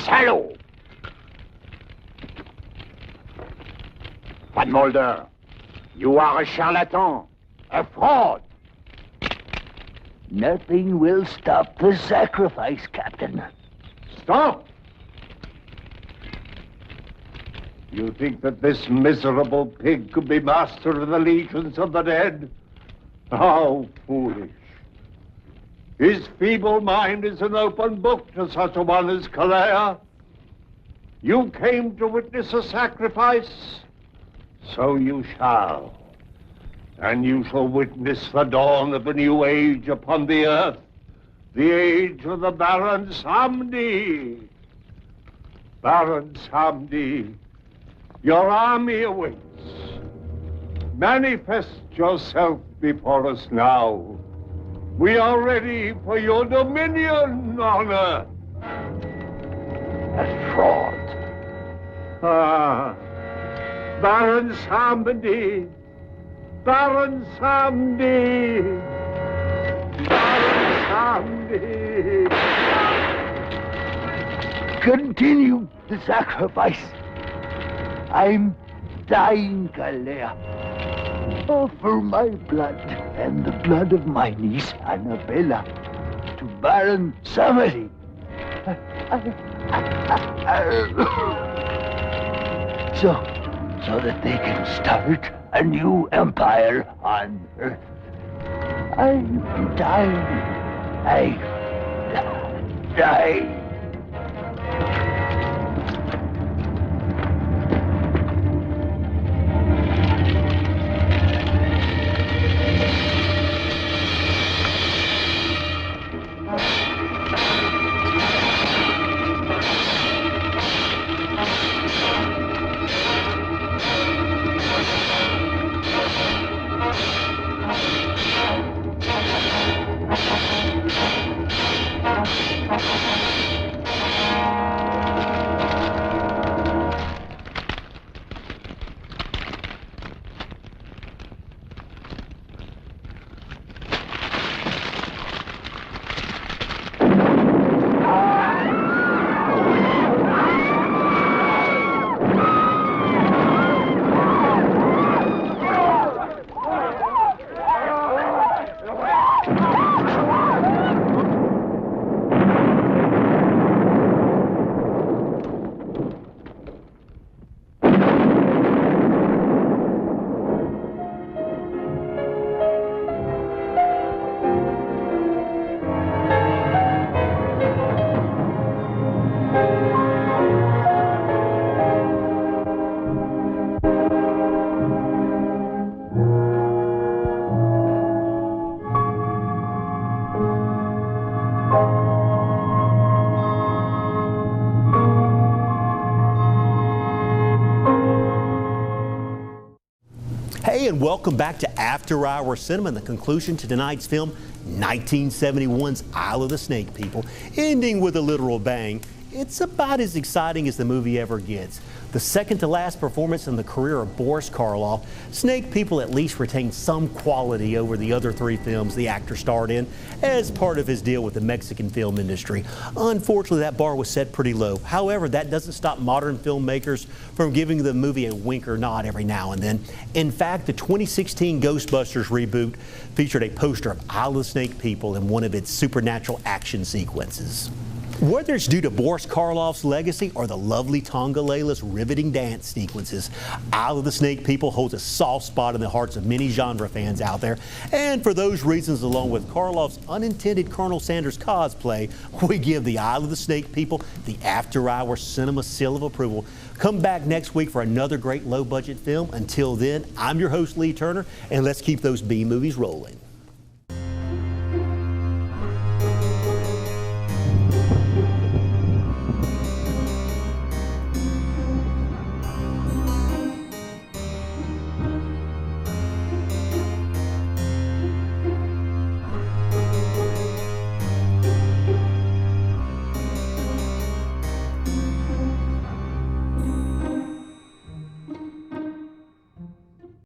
Salaud! Van Mulder, you are a charlatan, a fraud. Nothing will stop the sacrifice, Captain. Stop! You think that this miserable pig could be master of the legions of the dead? How foolish. His feeble mind is an open book to such a one as Kalea. You came to witness a sacrifice, so you shall. And you shall witness the dawn of a new age upon the earth, the age of the Baron Samedi. Baron Samedi, your army awaits. Manifest yourself before us now. We are ready for your dominion on earth. A fraud. Ah, Baron Samedi, Baron Samedi! Baron Samedi! Continue the sacrifice. I'm dying, Galea. Offer my blood and the blood of my niece, Annabella, to Baron Samedi. So that they can start a new empire on Earth. I'm dying. I die. Hey, and welcome back to After Hours Cinema and the conclusion to tonight's film, 1971's Isle of the Snake People, ending with a literal bang. It's about as exciting as the movie ever gets. The second to last performance in the career of Boris Karloff, Snake People at least retained some quality over the other three films the actor starred in as part of his deal with the Mexican film industry. Unfortunately, that bar was set pretty low. However, that doesn't stop modern filmmakers from giving the movie a wink or nod every now and then. In fact, the 2016 Ghostbusters reboot featured a poster of Isle of the Snake People in one of its supernatural action sequences. Whether it's due to Boris Karloff's legacy or the lovely Tonga Layla's riveting dance sequences, Isle of the Snake People holds a soft spot in the hearts of many genre fans out there. And for those reasons, along with Karloff's unintended Colonel Sanders cosplay, we give the Isle of the Snake People the After Hours Cinema seal of approval. Come back next week for another great low-budget film. Until then, I'm your host, Lee Turner, and let's keep those B movies rolling.